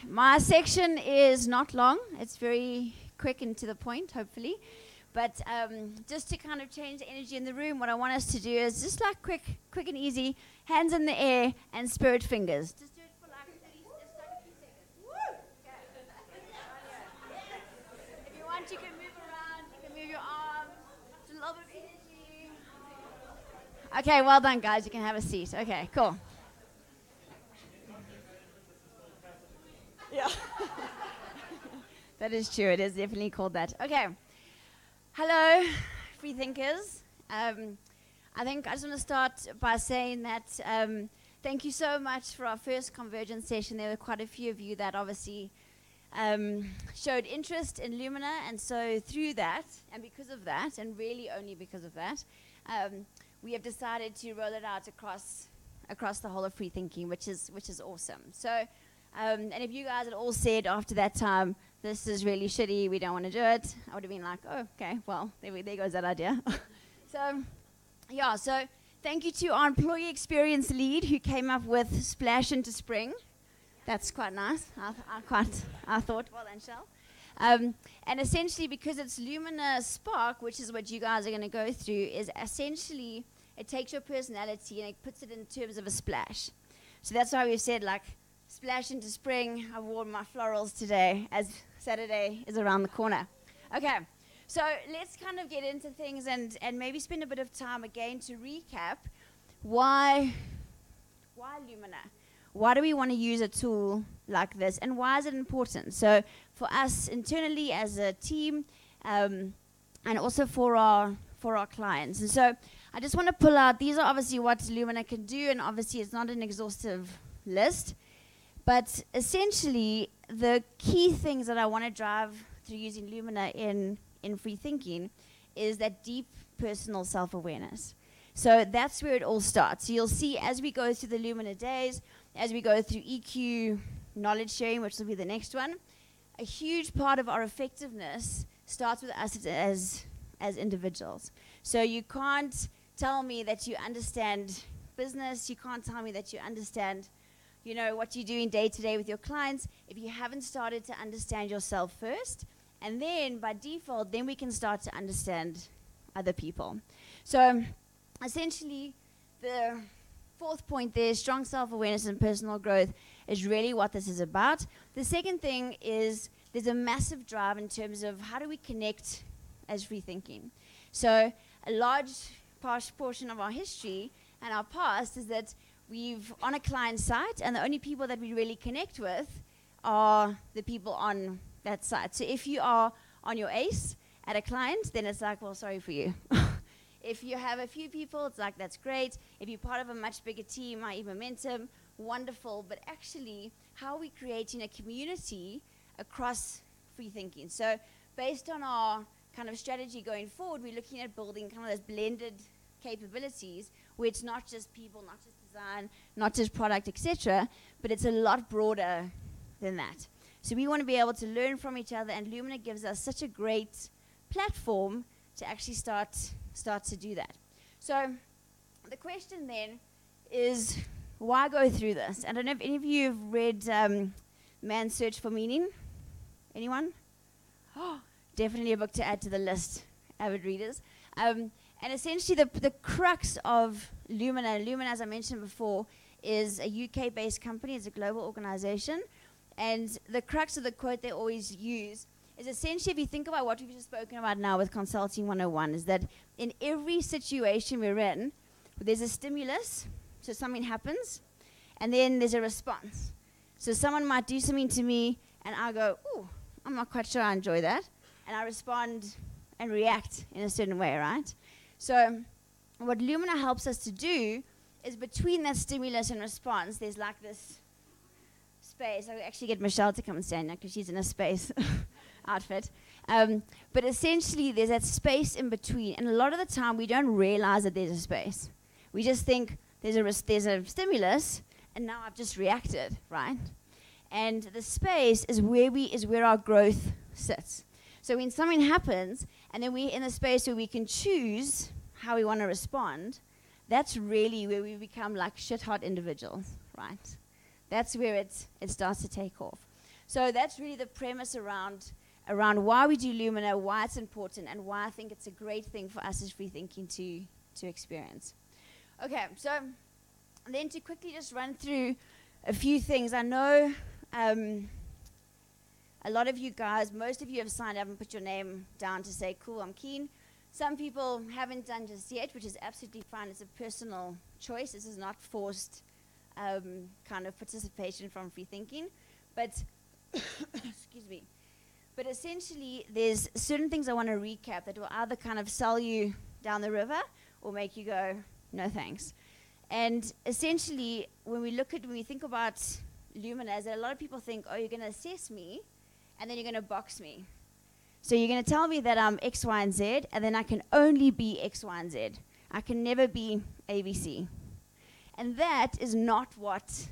my section is not long. It's very quick and to the point, hopefully. But just to kind of change the energy in the room, what I want us to do is just like quick and easy, hands in the air and spirit fingers. Just do it for like 30, just like a few seconds. Okay. If you want, you can move around, you can move your arms, just a little bit of energy. Okay, well done, guys. You can have a seat. Okay, cool. Yeah. That is true. It is definitely called that. Okay. Hello, free thinkers. I think I just want to start by saying that thank you so much for our first convergence session. There were quite a few of you that obviously showed interest in Lumina, and so through that, and because of that, and really only because of that, we have decided to roll it out across the whole of free thinking, which is awesome. So, and if you guys had all said after that time, this is really shitty, we don't want to do it, I would have been like, oh, okay, well, there goes that idea. So, yeah, so thank you to our employee experience lead who came up with Splash into Spring. That's quite nice. I thought, well done, Shell. And essentially, because it's Lumina Spark, which is what you guys are going to go through, is essentially, it takes your personality and it puts it in terms of a splash. So that's why we've said, like, splash into spring. I wore my florals today as Saturday is around the corner. Okay, so let's kind of get into things and maybe spend a bit of time again to recap why Lumina? Why do we want to use a tool like this, and why is it important? So for us internally as a team, and also for our clients. And so I just want to pull out, these are obviously what Lumina can do, and obviously it's not an exhaustive list. But essentially, the key things that I want to drive through using Lumina in free thinking is that deep personal self-awareness. So that's where it all starts. So you'll see as we go through the Lumina days, as we go through EQ, knowledge sharing, which will be the next one, a huge part of our effectiveness starts with us as individuals. So you can't tell me that you understand business, you can't tell me that you understand what you're doing day to day with your clients if you haven't started to understand yourself first And then by default, then we can start to understand other people. So essentially, the fourth point there, strong self-awareness and personal growth, is really what this is about. The second thing is there's a massive drive in terms of how do we connect as free thinking. So a large portion of our history and our past is that we've on a client site, and the only people that we really connect with are the people on that site. So if you are on your ace at a client, then it's like, well, sorry for you. If you have a few people, it's like, that's great. If you're part of a much bigger team, i.e. momentum, wonderful. But actually, how are we creating a community across free thinking? So based on our kind of strategy going forward, we're looking at building kind of those blended capabilities where it's not just people, not just design, not just product, etc., but it's a lot broader than that. So we want to be able to learn from each other, and Lumina gives us such a great platform to actually start to do that. So the question then is, why go through this? I don't know if any of you have read Man's Search for Meaning. Anyone? Oh, definitely a book to add to the list, avid readers. And essentially the crux of Lumina, as I mentioned before, is a UK-based company. It's a global organization. And the crux of the quote they always use is essentially, if you think about what we've just spoken about now with Consulting 101, is that in every situation we're in, there's a stimulus, so something happens, and then there's a response. So someone might do something to me, and I go, ooh, I'm not quite sure I enjoy that, and I respond and react in a certain way, right? So what Lumina helps us to do is between that stimulus and response, there's like this space. I actually get Michelle to come and stand now because she's in a space outfit. But essentially, there's that space in between. And a lot of the time, we don't realize that there's a space. We just think there's a stimulus, and now I've just reacted, right? And the space is where our growth sits. So when something happens, and then we're in a space where we can choose how we want to respond, that's really where we become like shit-hot individuals, right? That's where it starts to take off. So that's really the premise around why we do Lumina, why it's important, and why I think it's a great thing for us as free thinking to experience. Okay, so then to quickly just run through a few things. I know a lot of you guys, most of you have signed up and put your name down to say, cool, I'm keen. Some people haven't done just yet, which is absolutely fine. It's a personal choice. This is not forced kind of participation from free thinking. But, excuse me. But essentially, there's certain things I want to recap that will either kind of sell you down the river or make you go, no thanks. And essentially, when we think about Lumina, a lot of people think, oh, you're going to assess me, and then you're going to box me. So you're going to tell me that I'm X, Y, and Z, and then I can only be X, Y, and Z. I can never be ABC. And that is not what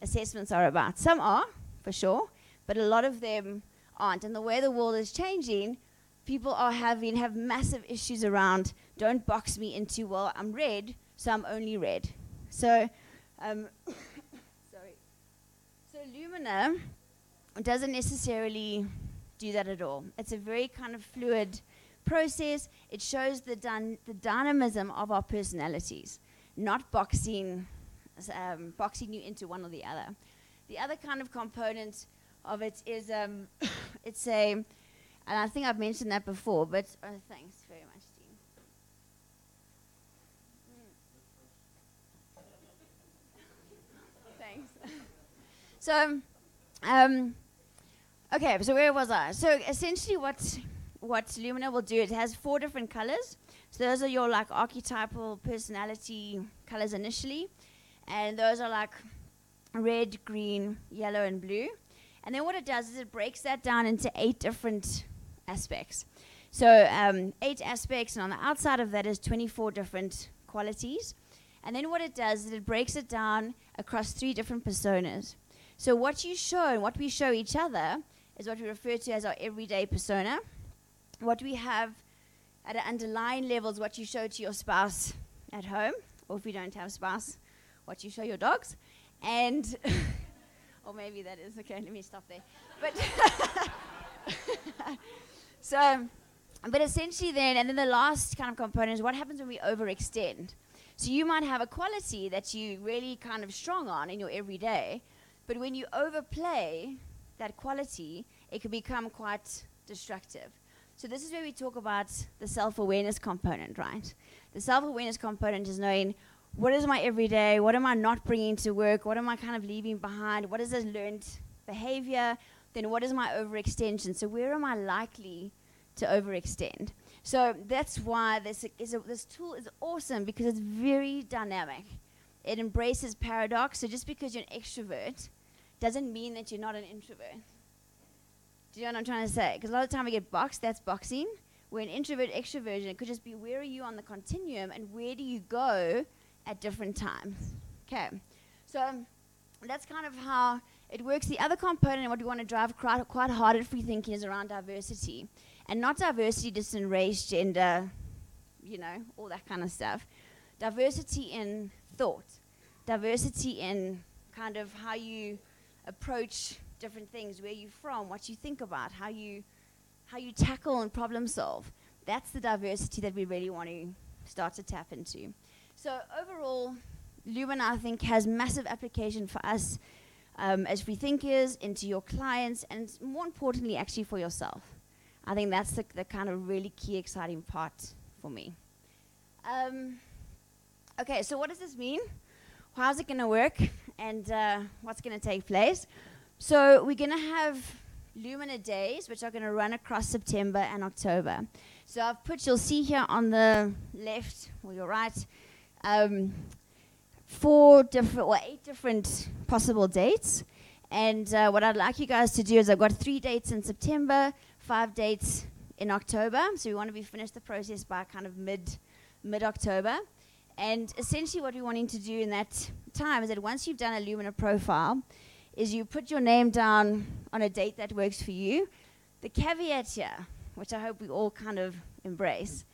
assessments are about. Some are, for sure, but a lot of them aren't. And the way the world is changing, people are have massive issues around, don't box me into, well, I'm red, so I'm only red. So, sorry. So Lumina doesn't necessarily do that at all. It's a very kind of fluid process. It shows the dynamism of our personalities, not boxing you into one or the other. The other kind of component of it is it's and I think I've mentioned that before, but thanks very much, team. Thanks. So, okay, so where was I? So essentially what Lumina will do, it has 4 different colors. So those are your like archetypal personality colors initially. And those are like red, green, yellow, and blue. And then what it does is it breaks that down into 8 different aspects. So 8 aspects, and on the outside of that is 24 different qualities. And then what it does is it breaks it down across 3 different personas. So what you show and what we show each other is what we refer to as our everyday persona. What we have at an underlying level is what you show to your spouse at home, or if you don't have a spouse, what you show your dogs. And, or maybe that is, okay, let me stop there. But So, but essentially then the last kind of component is what happens when we overextend. So you might have a quality that you really kind of strong on in your everyday, but when you overplay that quality, it can become quite destructive. So this is where we talk about the self-awareness component, right? The self-awareness component is knowing what is my everyday, what am I not bringing to work, what am I kind of leaving behind, what is this learned behavior, then what is my overextension? So where am I likely to overextend? So that's why this tool is awesome, because it's very dynamic. It embraces paradox. So just because you're an extrovert doesn't mean that you're not an introvert. Do you know what I'm trying to say? Because a lot of the time we get boxed, that's boxing. Where an introvert, extroversion, it could just be where are you on the continuum and where do you go at different times. Okay, so that's kind of how it works. The other component and what we want to drive quite hard at free thinking is around diversity. And not diversity just in race, gender, all that kind of stuff. Diversity in thought. Diversity in kind of how you approach different things, where you're from, what you think about, how you tackle and problem solve. That's the diversity that we really want to start to tap into. So overall, Lumen, I think, has massive application for us as free thinkers, into your clients, and more importantly, actually for yourself. I think that's the kind of really key, exciting part for me. Okay, so what does this mean? How's it going to work? And what's going to take place? So we're going to have Lumina Days, which are going to run across September and October. So you'll see here on the left or your right, 8 different possible dates. And what I'd like you guys to do is I've got 3 dates in September, 5 dates in October. So we want to be finished the process by kind of mid-October. And essentially what we're wanting to do in that time is that once you've done a Lumina profile, is you put your name down on a date that works for you. The caveat here, which I hope we all kind of embrace,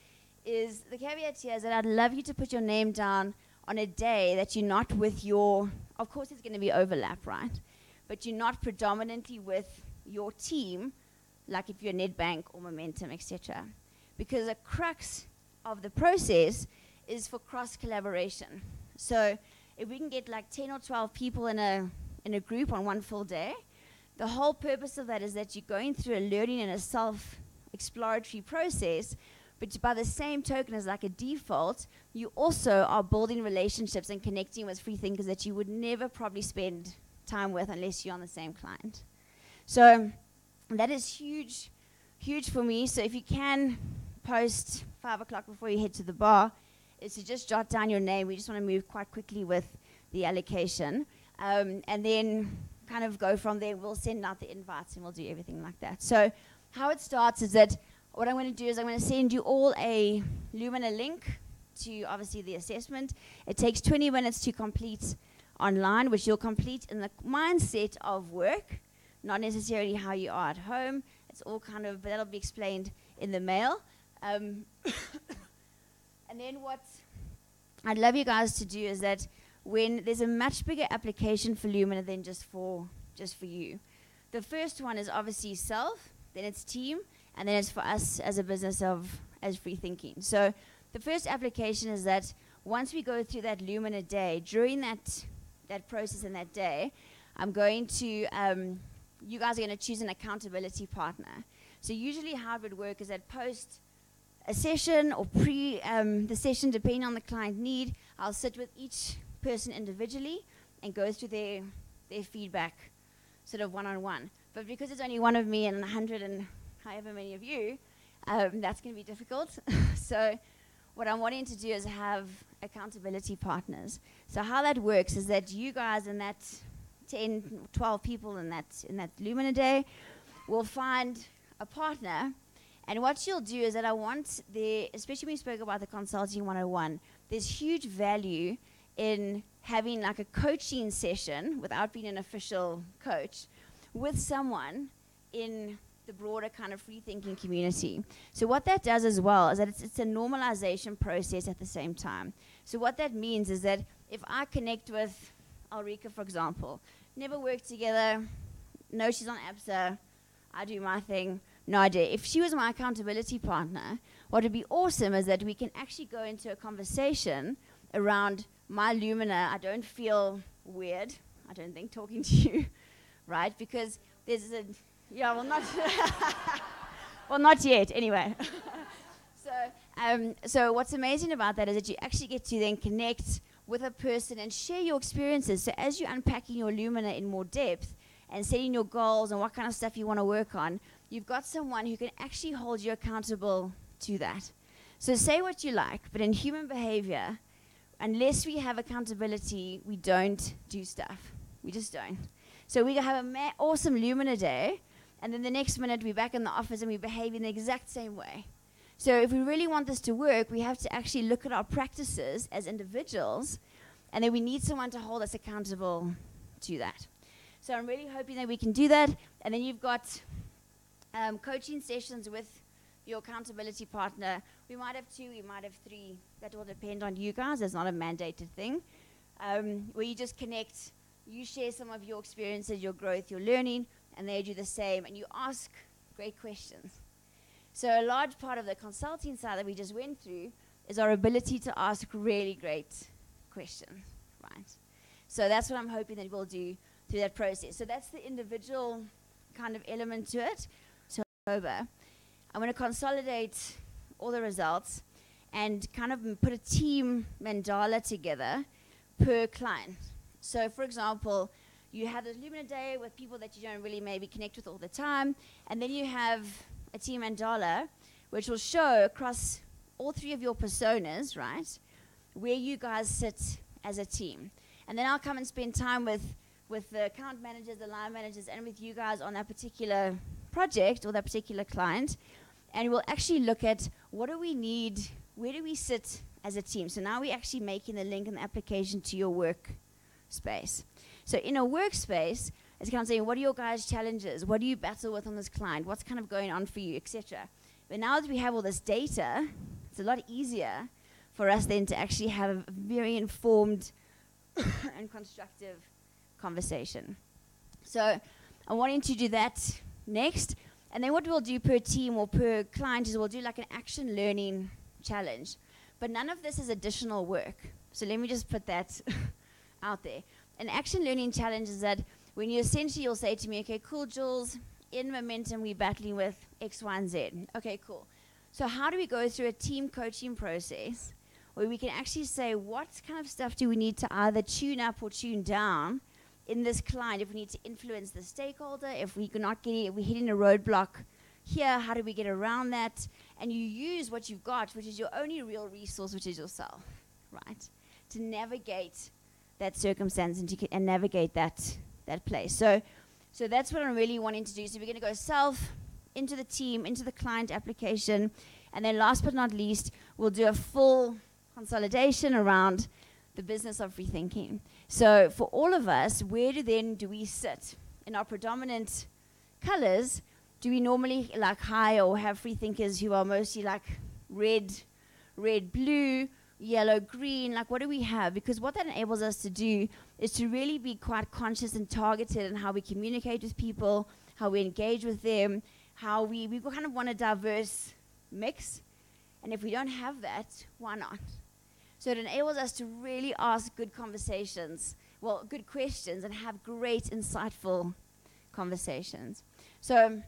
is that I'd love you to put your name down on a day that you're not with of course there's going to be overlap, right? But you're not predominantly with your team, like if you're Nedbank or Momentum, etc. Because the crux of the process is for cross-collaboration. So if we can get like 10 or 12 people in a group on one full day, the whole purpose of that is that you're going through a learning and a self-exploratory process, but by the same token as like a default, you also are building relationships and connecting with free thinkers that you would never probably spend time with unless you're on the same client. So that is huge, huge for me. So if you can post 5 o'clock before you head to the bar, is to just jot down your name. We just want to move quite quickly with the allocation. And then kind of go from there. We'll send out the invites and we'll do everything like that. So how it starts is that what I'm going to do is I'm going to send you all a Lumina link to obviously the assessment. It takes 20 minutes to complete online, which you'll complete in the mindset of work, not necessarily how you are at home. It's all kind of, but that'll be explained in the mail. And then what I'd love you guys to do is that when there's a much bigger application for Lumina than just for you. The first one is obviously self, then it's team, and then it's for us as a business as free thinking. So the first application is that once we go through that Lumina day, during that process and that day, I'm going to, you guys are going to choose an accountability partner. So usually how it would work is that post a session or the session, depending on the client need, I'll sit with each person individually and go through their feedback sort of one-on-one. But because it's only one of me and 100 and however many of you, that's going to be difficult. So what I'm wanting to do is have accountability partners. So how that works is that you guys in that 10, 12 people in that Lumina day will find a partner. And what you'll do is that I want especially when we spoke about the consulting 101, there's huge value in having like a coaching session without being an official coach with someone in the broader kind of free thinking community. So what that does as well is that it's a normalization process at the same time. So what that means is that if I connect with Ulrika, for example, never worked together, know she's on ABSA, I do my thing, no idea. If she was my accountability partner, what would be awesome is that we can actually go into a conversation around my Lumina. I don't feel weird, I don't think, talking to you, right? Because there's a, yeah, well, not, well, not yet, anyway. So what's amazing about that is that you actually get to then connect with a person and share your experiences. So as you're unpacking your Lumina in more depth and setting your goals and what kind of stuff you want to work on, you've got someone who can actually hold you accountable to that. So say what you like, but in human behavior, unless we have accountability, we don't do stuff. We just don't. So we have an awesome Lumina day, and then the next minute we're back in the office and we behave in the exact same way. So if we really want this to work, we have to actually look at our practices as individuals, and then we need someone to hold us accountable to that. So I'm really hoping that we can do that. And then you've got coaching sessions with your accountability partner. We might have 2, we might have 3. That will depend on you guys. It's not a mandated thing. Where you just connect, you share some of your experiences, your growth, your learning, and they do the same, and you ask great questions. So a large part of the consulting side that we just went through is our ability to ask really great questions, right? So that's what I'm hoping that we'll do through that process. So that's the individual kind of element to it. So I'm going to consolidate all the results and kind of put a team mandala together per client. So for example, you have this Lumina day with people that you don't really maybe connect with all the time, and then you have a team mandala, which will show across all 3 of your personas, right, where you guys sit as a team. And then I'll come and spend time with the account managers, the line managers, and with you guys on that particular project or that particular client. And we'll actually look at what do we need, where do we sit as a team. So now we're actually making the link and the application to your workspace. So in a workspace, it's kind of saying, what are your guys' challenges? What do you battle with on this client? What's kind of going on for you, etc. But now that we have all this data, it's a lot easier for us then to actually have a very informed and constructive conversation. So I'm wanting to do that next. And then what we'll do per team or per client is we'll do like an action learning challenge. But none of this is additional work. So let me just put that out there. An action learning challenge is that when you essentially you'll say to me, okay, cool, Jules, in momentum we're battling with X, Y, and Z. Okay, cool. So how do we go through a team coaching process where we can actually say what kind of stuff do we need to either tune up or tune down in this client, if we need to influence the stakeholder, if we're not getting, if we're hitting a roadblock here, how do we get around that? And you use what you've got, which is your only real resource, which is yourself, right? To navigate that circumstance and navigate that place. So that's what I'm really wanting to do. So we're going to go self, into the team, into the client application, and then last but not least, we'll do a full consolidation around the business of Freethinking. So for all of us, where do we sit? In our predominant colors, do we normally like hire or have freethinkers who are mostly like red, blue, yellow, green? Like what do we have? Because what that enables us to do is to really be quite conscious and targeted in how we communicate with people, how we engage with them, how we kind of want a diverse mix. And if we don't have that, why not? So it enables us to really ask good conversations, well, good questions, and have great, insightful conversations. So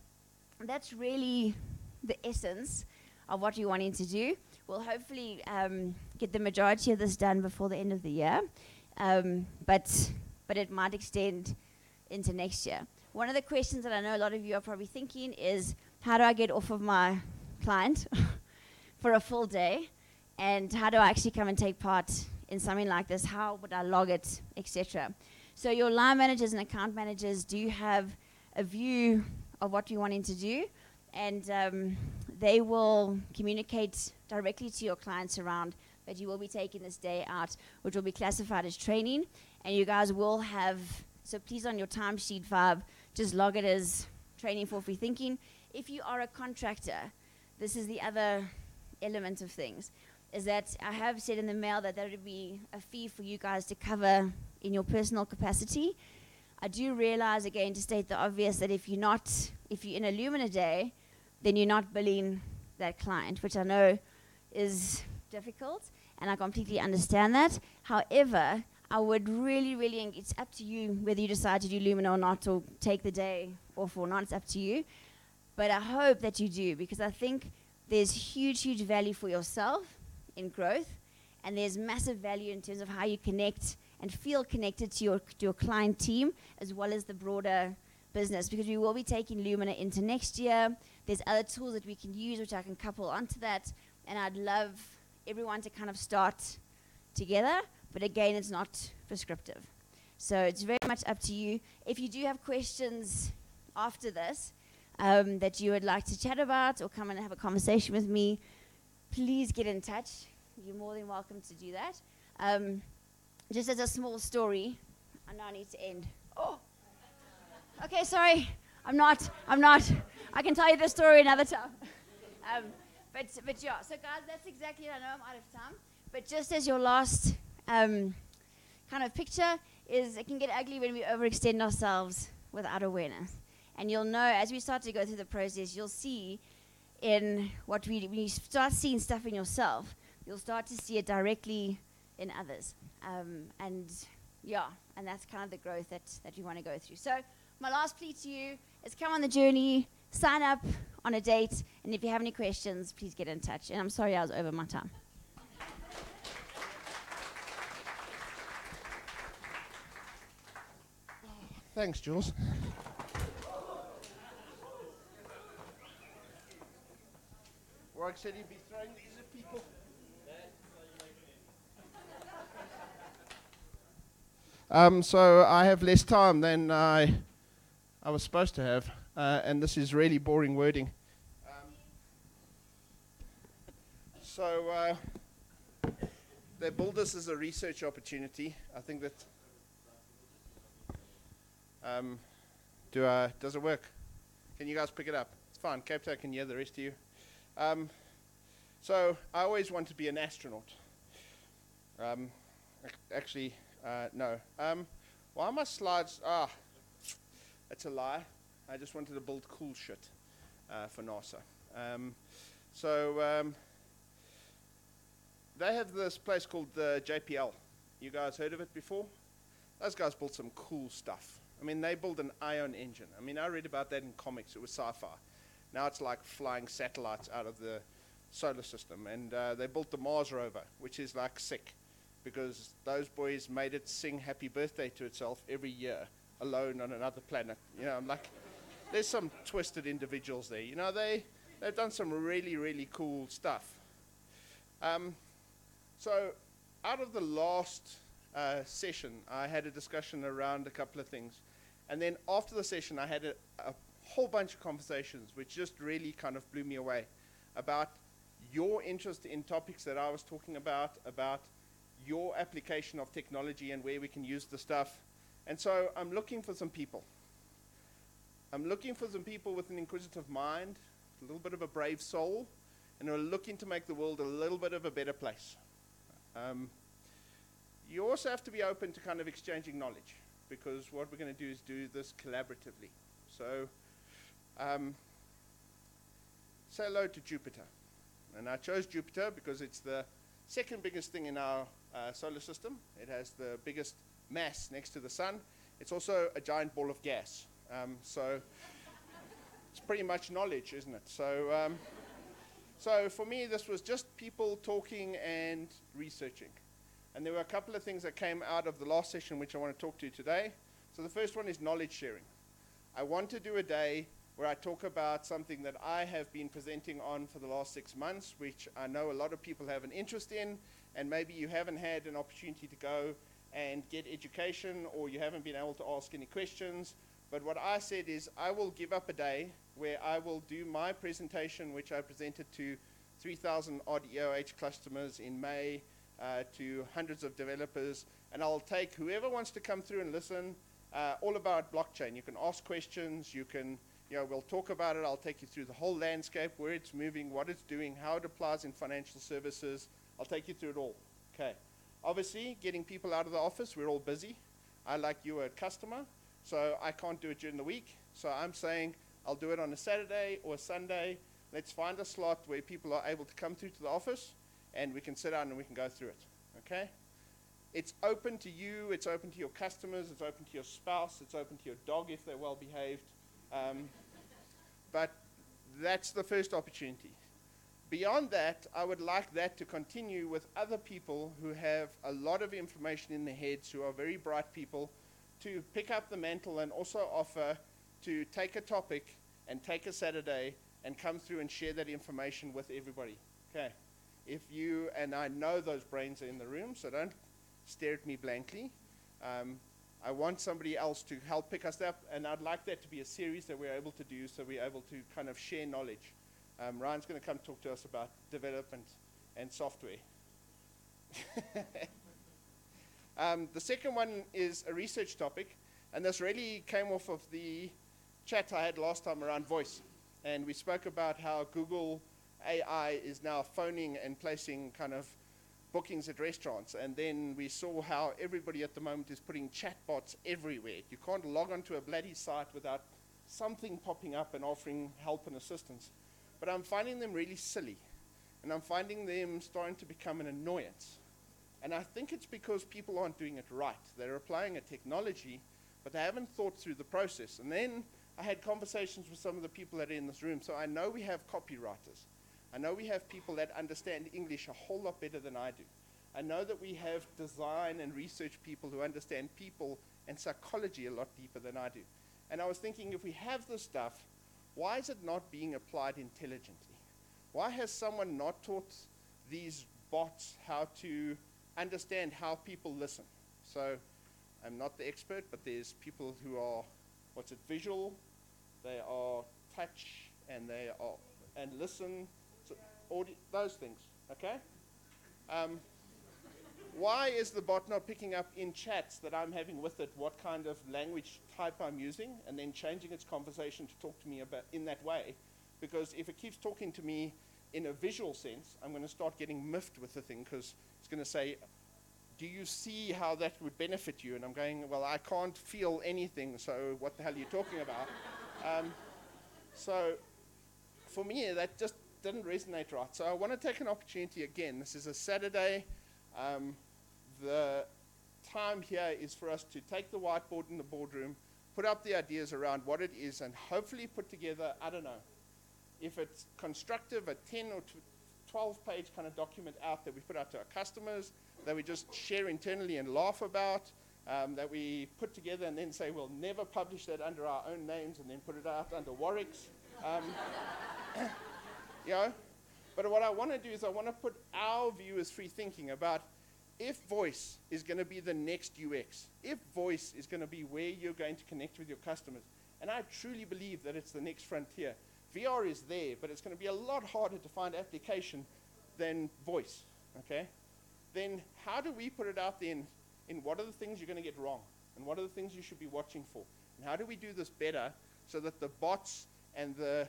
that's really the essence of what we're wanting to do. We'll hopefully get the majority of this done before the end of the year, but it might extend into next year. One of the questions that I know a lot of you are probably thinking is, how do I get off of my client for a full day? And how do I actually come and take part in something like this? How would I log it, etc.? So your line managers and account managers do have a view of what you're wanting to do, and they will communicate directly to your clients around that you will be taking this day out, which will be classified as training, and you guys will have, so please on your timesheet 5, just log it as training for Freethinking. If you are a contractor, this is the other element of things, is that I have said in the mail that there would be a fee for you guys to cover in your personal capacity. I do realize, again, to state the obvious, that if you're in a Lumina day, then you're not billing that client, which I know is difficult, and I completely understand that. However, I would really, it's up to you whether you decide to do Lumina or not, or take the day off or not, it's up to you. But I hope that you do, because I think there's huge value for yourself in growth, and there's massive value in terms of how you connect and feel connected to your client team, as well as the broader business, because we will be taking Lumina into next year. There's other tools that we can use, which I can couple onto that, and I'd love everyone to kind of start together, but again, it's not prescriptive. So it's very much up to you. If you do have questions after this that you would like to chat about or come and have a conversation with me, please get in touch. You're more than welcome to do that. Just as a small story, I now need to end. Oh, okay, sorry. I'm not. I can tell you the story another time. But yeah, so guys, that's exactly it. I know I'm out of time. But just as your last kind of picture is, it can get ugly when we overextend ourselves without awareness. And you'll know as we start to go through the process, you'll see in when you start seeing stuff in yourself, you'll start to see it directly in others. And that's kind of the growth that we want to go through. So my last plea to you is come on the journey, sign up on a date, and if you have any questions, please get in touch. And I'm sorry I was over my time. Thanks, Jules. Warwick said he'd be throwing these at people. So I have less time than I was supposed to have, and this is really boring wording. So they build this as a research opportunity. I think that does it work? Can you guys pick it up? It's fine. Cape Town can hear, the rest of you. So I always want to be an astronaut. Actually, no. Why are my slides? That's a lie. I just wanted to build cool shit for NASA. They have this place called the JPL. You guys heard of it before? Those guys built some cool stuff. I mean, they built an ion engine. I mean, I read about that in comics. It was sci-fi. Now it's like flying satellites out of the solar system. And they built the Mars rover, which is like sick, because those boys made it sing happy birthday to itself every year, alone on another planet. You know, I'm like, there's some twisted individuals there. You know, they've done some really cool stuff. So out of the last session, I had a discussion around a couple of things. And then after the session, I had a whole bunch of conversations, which just really kind of blew me away, about your interest in topics that I was talking about your application of technology and where we can use the stuff. And so I'm looking for some people. I'm looking for some people with an inquisitive mind, a little bit of a brave soul, and who are looking to make the world a little bit of a better place. You also have to be open to kind of exchanging knowledge, because what we're going to do is do this collaboratively. So say hello to Jupiter. And I chose Jupiter because it's the second biggest thing in our solar system. It has the biggest mass next to the sun. It's also a giant ball of gas. So it's pretty much knowledge, isn't it? So for me, this was just people talking and researching. And there were a couple of things that came out of the last session which I want to talk to you today. So the first one is knowledge sharing. I want to do a day where I talk about something that I have been presenting on for the last 6 months, which I know a lot of people have an interest in, and maybe you haven't had an opportunity to go and get education, or you haven't been able to ask any questions. But what I said is I will give up a day where I will do my presentation, which I presented to 3,000 odd EOH customers in May, to hundreds of developers, and I'll take whoever wants to come through and listen, all about blockchain. You can ask questions, we'll talk about it. I'll take you through the whole landscape, where it's moving, what it's doing, how it applies in financial services. I'll take you through it all. Okay. Obviously, getting people out of the office, we're all busy. I, like you, are a customer. so I can't do it during the week. So I'm saying I'll do it on a Saturday or a Sunday. Let's find a slot where people are able to come through to the office and we can sit down and we can go through it, okay? It's open to you, it's open to your customers, it's open to your spouse, it's open to your dog if they're well behaved. But that's the first opportunity. Beyond that, I would like that to continue with other people who have a lot of information in their heads, who are very bright people, to pick up the mantle and also offer to take a topic and take a Saturday and come through and share that information with everybody. Okay. If you, and I know those brains are in the room, so don't stare at me blankly. I want somebody else to help pick us up, and I'd like that to be a series that we're able to do, so we're able to kind of share knowledge. Ryan's going to come talk to us about development and software. The second one is a research topic, and this really came off of the chat I had last time around voice. And we spoke about how Google AI is now phoning and placing kind of bookings at restaurants. And then we saw how everybody at the moment is putting chatbots everywhere. You can't log onto a bloody site without something popping up and offering help and assistance. But I'm finding them really silly. And I'm finding them starting to become an annoyance. And I think it's because people aren't doing it right. They're applying a technology, but they haven't thought through the process. And then I had conversations with some of the people that are in this room. So I know we have copywriters. I know we have people that understand English a whole lot better than I do. I know that we have design and research people who understand people and psychology a lot deeper than I do. And I was thinking, if we have this stuff, why is it not being applied intelligently? Why has someone not taught these bots how to understand how people listen? So I'm not the expert, but there's people who are, visual, they are touch, and they are, and listen, so those things, okay? Why is the bot not picking up in chats that I'm having with it what kind of language type I'm using, and then changing its conversation to talk to me about in that way? Because if it keeps talking to me in a visual sense, I'm going to start getting miffed with the thing, because it's going to say, do you see how that would benefit you? And I'm going, well, I can't feel anything, so what the hell are you talking about? So for me, that just didn't resonate right. So I want to take an opportunity again. This is a Saturday. The time here is for us to take the whiteboard in the boardroom, put up the ideas around what it is, and hopefully put together, I don't know, if it's constructive, a 10 or 12-page kind of document out that we put out to our customers, that we just share internally and laugh about, that we put together and then say we'll never publish that under our own names and then put it out under Warwick's. You know? But what I want to do is I want to put our view as free thinking about if voice is going to be the next UX, if voice is going to be where you're going to connect with your customers, and I truly believe that it's the next frontier. VR is there, but it's going to be a lot harder to find application than voice, okay? Then how do we put it out there in what are the things you're going to get wrong, and what are the things you should be watching for? And how do we do this better so that the bots and the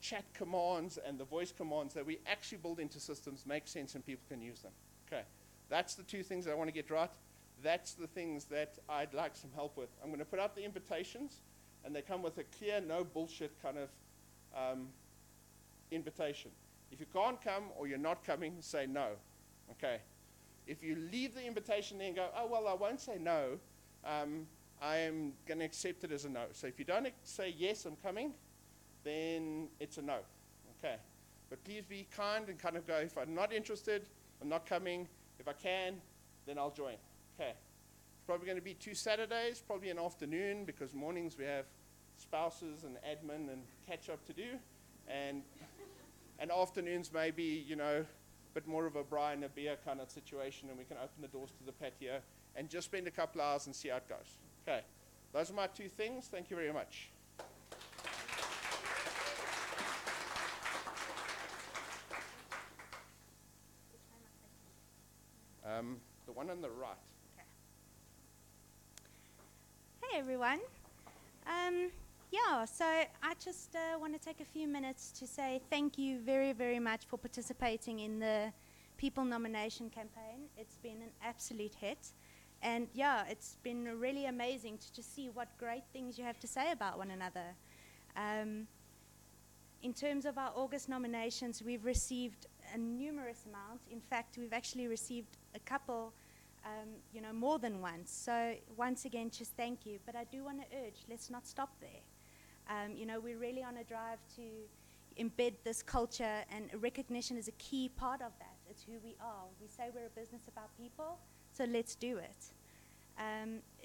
chat commands and the voice commands that we actually build into systems make sense and people can use them? Okay, that's the two things I want to get right. That's the things that I'd like some help with. I'm going to put out the invitations, and they come with a clear, no bullshit kind of invitation. If you can't come or you're not coming, say no. Okay. If you leave the invitation there and go, oh, well, I won't say no, I am going to accept it as a no. So if you don't say yes, I'm coming, then it's a no. Okay. But please be kind and kind of go, if I'm not interested, I'm not coming. If I can, then I'll join. Okay. It's probably going to be 2 Saturdays, probably an afternoon, because mornings we have spouses and admin and catch up to do. And afternoons maybe, you know, a bit more of a braai and a beer kind of situation, and we can open the doors to the patio and just spend a couple hours and see how it goes. Okay. Those are my 2 things. Thank you very much. The one on the right. Hey everyone. So I just want to take a few minutes to say thank you very, very much for participating in the People Nomination Campaign. It's been an absolute hit. And yeah, it's been really amazing to just see what great things you have to say about one another. In terms of our August nominations, we've received a numerous amount. In fact, we've actually received a couple, more than once. So once again, just thank you. But I do want to urge, let's not stop there. We're really on a drive to embed this culture, and recognition is a key part of that. It's who we are. We say we're a business about people, so let's do it.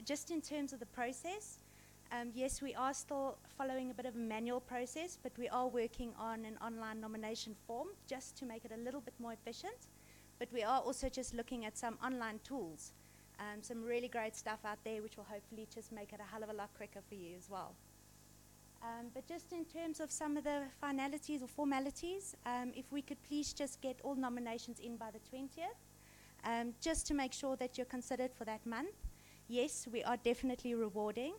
Just in terms of the process, yes, we are still following a bit of a manual process, but we are working on an online nomination form just to make it a little bit more efficient. But we are also just looking at some online tools, some really great stuff out there which will hopefully just make it a hell of a lot quicker for you as well. But just in terms of some of the finalities or formalities, if we could please just get all nominations in by the 20th, just to make sure that you're considered for that month. Yes, we are definitely rewarding,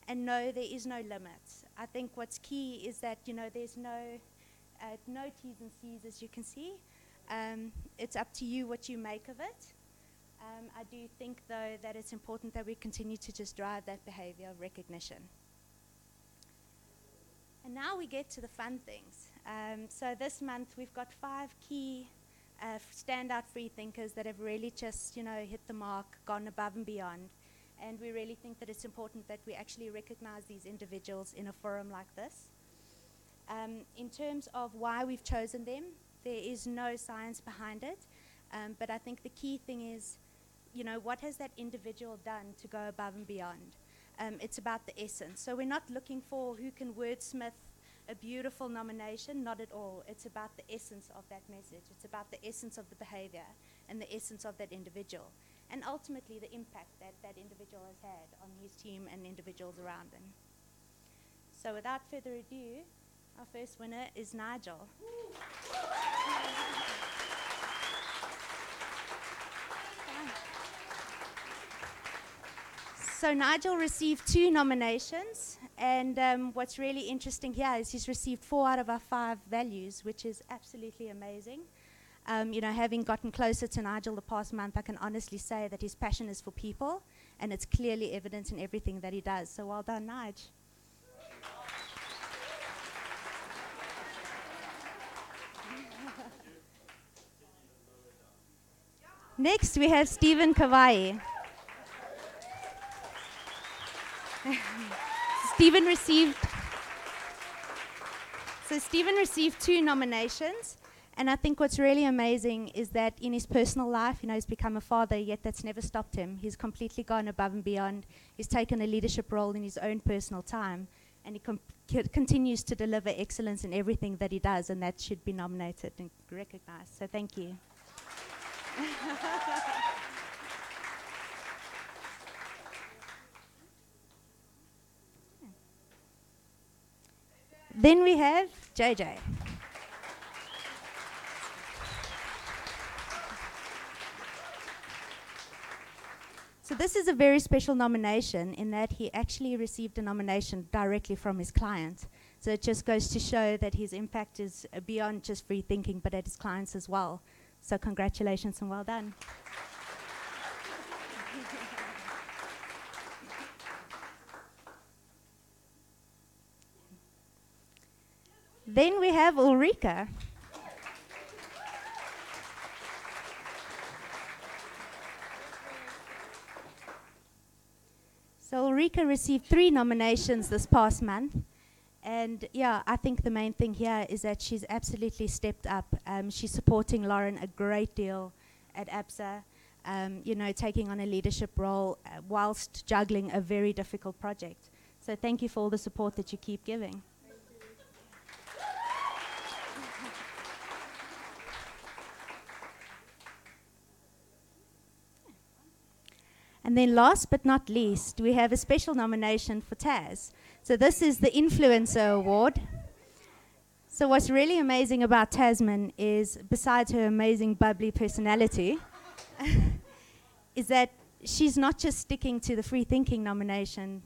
and no, there is no limit. I think what's key is that, there's no T's and C's, as you can see. It's up to you what you make of it. I do think, though, that it's important that we continue to just drive that behavior of recognition. And now we get to the fun things. So this month we've got 5 key standout free thinkers that have really just, hit the mark, gone above and beyond. And we really think that it's important that we actually recognize these individuals in a forum like this. In terms of why we've chosen them, there is no science behind it. But I think the key thing is, what has that individual done to go above and beyond? It's about the essence. So we're not looking for who can wordsmith a beautiful nomination, not at all. It's about the essence of that message. It's about the essence of the behavior and the essence of that individual, and ultimately the impact that that individual has had on his team and individuals around them. So without further ado, our first winner is Nigel. So Nigel received 2 nominations, and what's really interesting here is he's received 4 out of our 5 values, which is absolutely amazing. Having gotten closer to Nigel the past month, I can honestly say that his passion is for people, and it's clearly evident in everything that he does. So well done, Nigel. Next, we have Stephen Kawai. Stephen received 2 nominations, and I think what's really amazing is that in his personal life, he's become a father, yet that's never stopped him. He's completely gone above and beyond. He's taken a leadership role in his own personal time, and he continues to deliver excellence in everything that he does, and that should be nominated and recognized. So thank you. Then we have JJ. So this is a very special nomination in that he actually received a nomination directly from his client. So it just goes to show that his impact is beyond just free thinking, but at his clients as well. So congratulations and well done. Then we have Ulrika. So Ulrika received 3 nominations this past month. And yeah, I think the main thing here is that she's absolutely stepped up. She's supporting Lauren a great deal at ABSA, taking on a leadership role whilst juggling a very difficult project. So thank you for all the support that you keep giving. And then last but not least, we have a special nomination for Taz. So this is the Influencer Award. So what's really amazing about Tasman is, besides her amazing bubbly personality, is that she's not just sticking to the free thinking nomination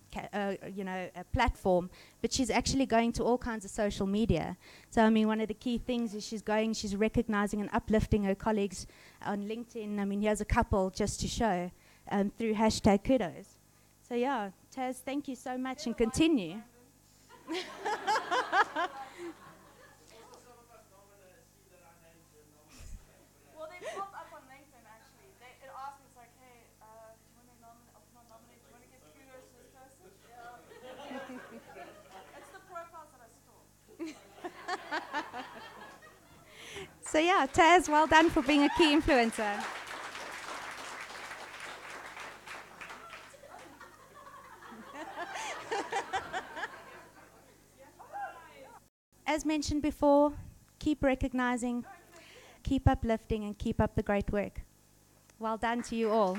platform, but she's actually going to all kinds of social media. So I mean, one of the key things is she's recognizing and uplifting her colleagues on LinkedIn. I mean, here's a couple just to show. through hashtag kudos. So yeah, Taz, thank you so much and continue. Well, they pop up on LinkedIn actually. It asks me, it's like, hey, do you want to nominate? Do you want to give kudos to this person? Yeah. It's the profiles that I store. So yeah, Taz, well done for being a key influencer. As mentioned before, keep recognizing, keep uplifting, and keep up the great work. Well done to you all.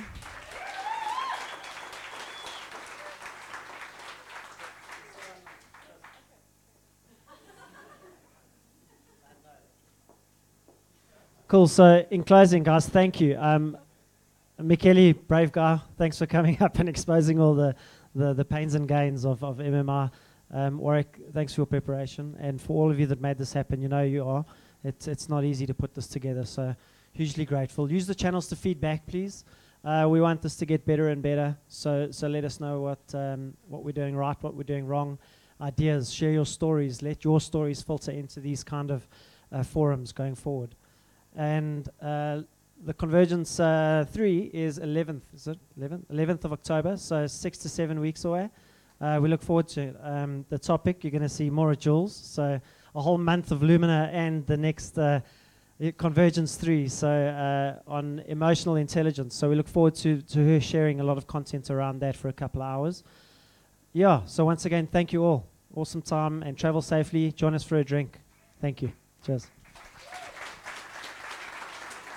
Cool. So in closing, guys, thank you. Michele, brave guy, thanks for coming up and exposing all the pains and gains of MMR. Warwick, thanks for your preparation. And for all of you that made this happen, you know you are. It's not easy to put this together, so hugely grateful. Use the channels to feedback, please. We want this to get better and better, so let us know what we're doing right, what we're doing wrong. Ideas, share your stories. Let your stories filter into these kind of forums going forward. And the Convergence 3 is 11th, is it? 11th of October, so 6 to 7 weeks away. We look forward to it. The topic, you're going to see more of Jules, so a whole month of Lumina and the next Convergence 3, so on emotional intelligence. So we look forward to her sharing a lot of content around that for a couple of hours. Yeah, so once again, thank you all. Awesome time and travel safely. Join us for a drink. Thank you. Cheers.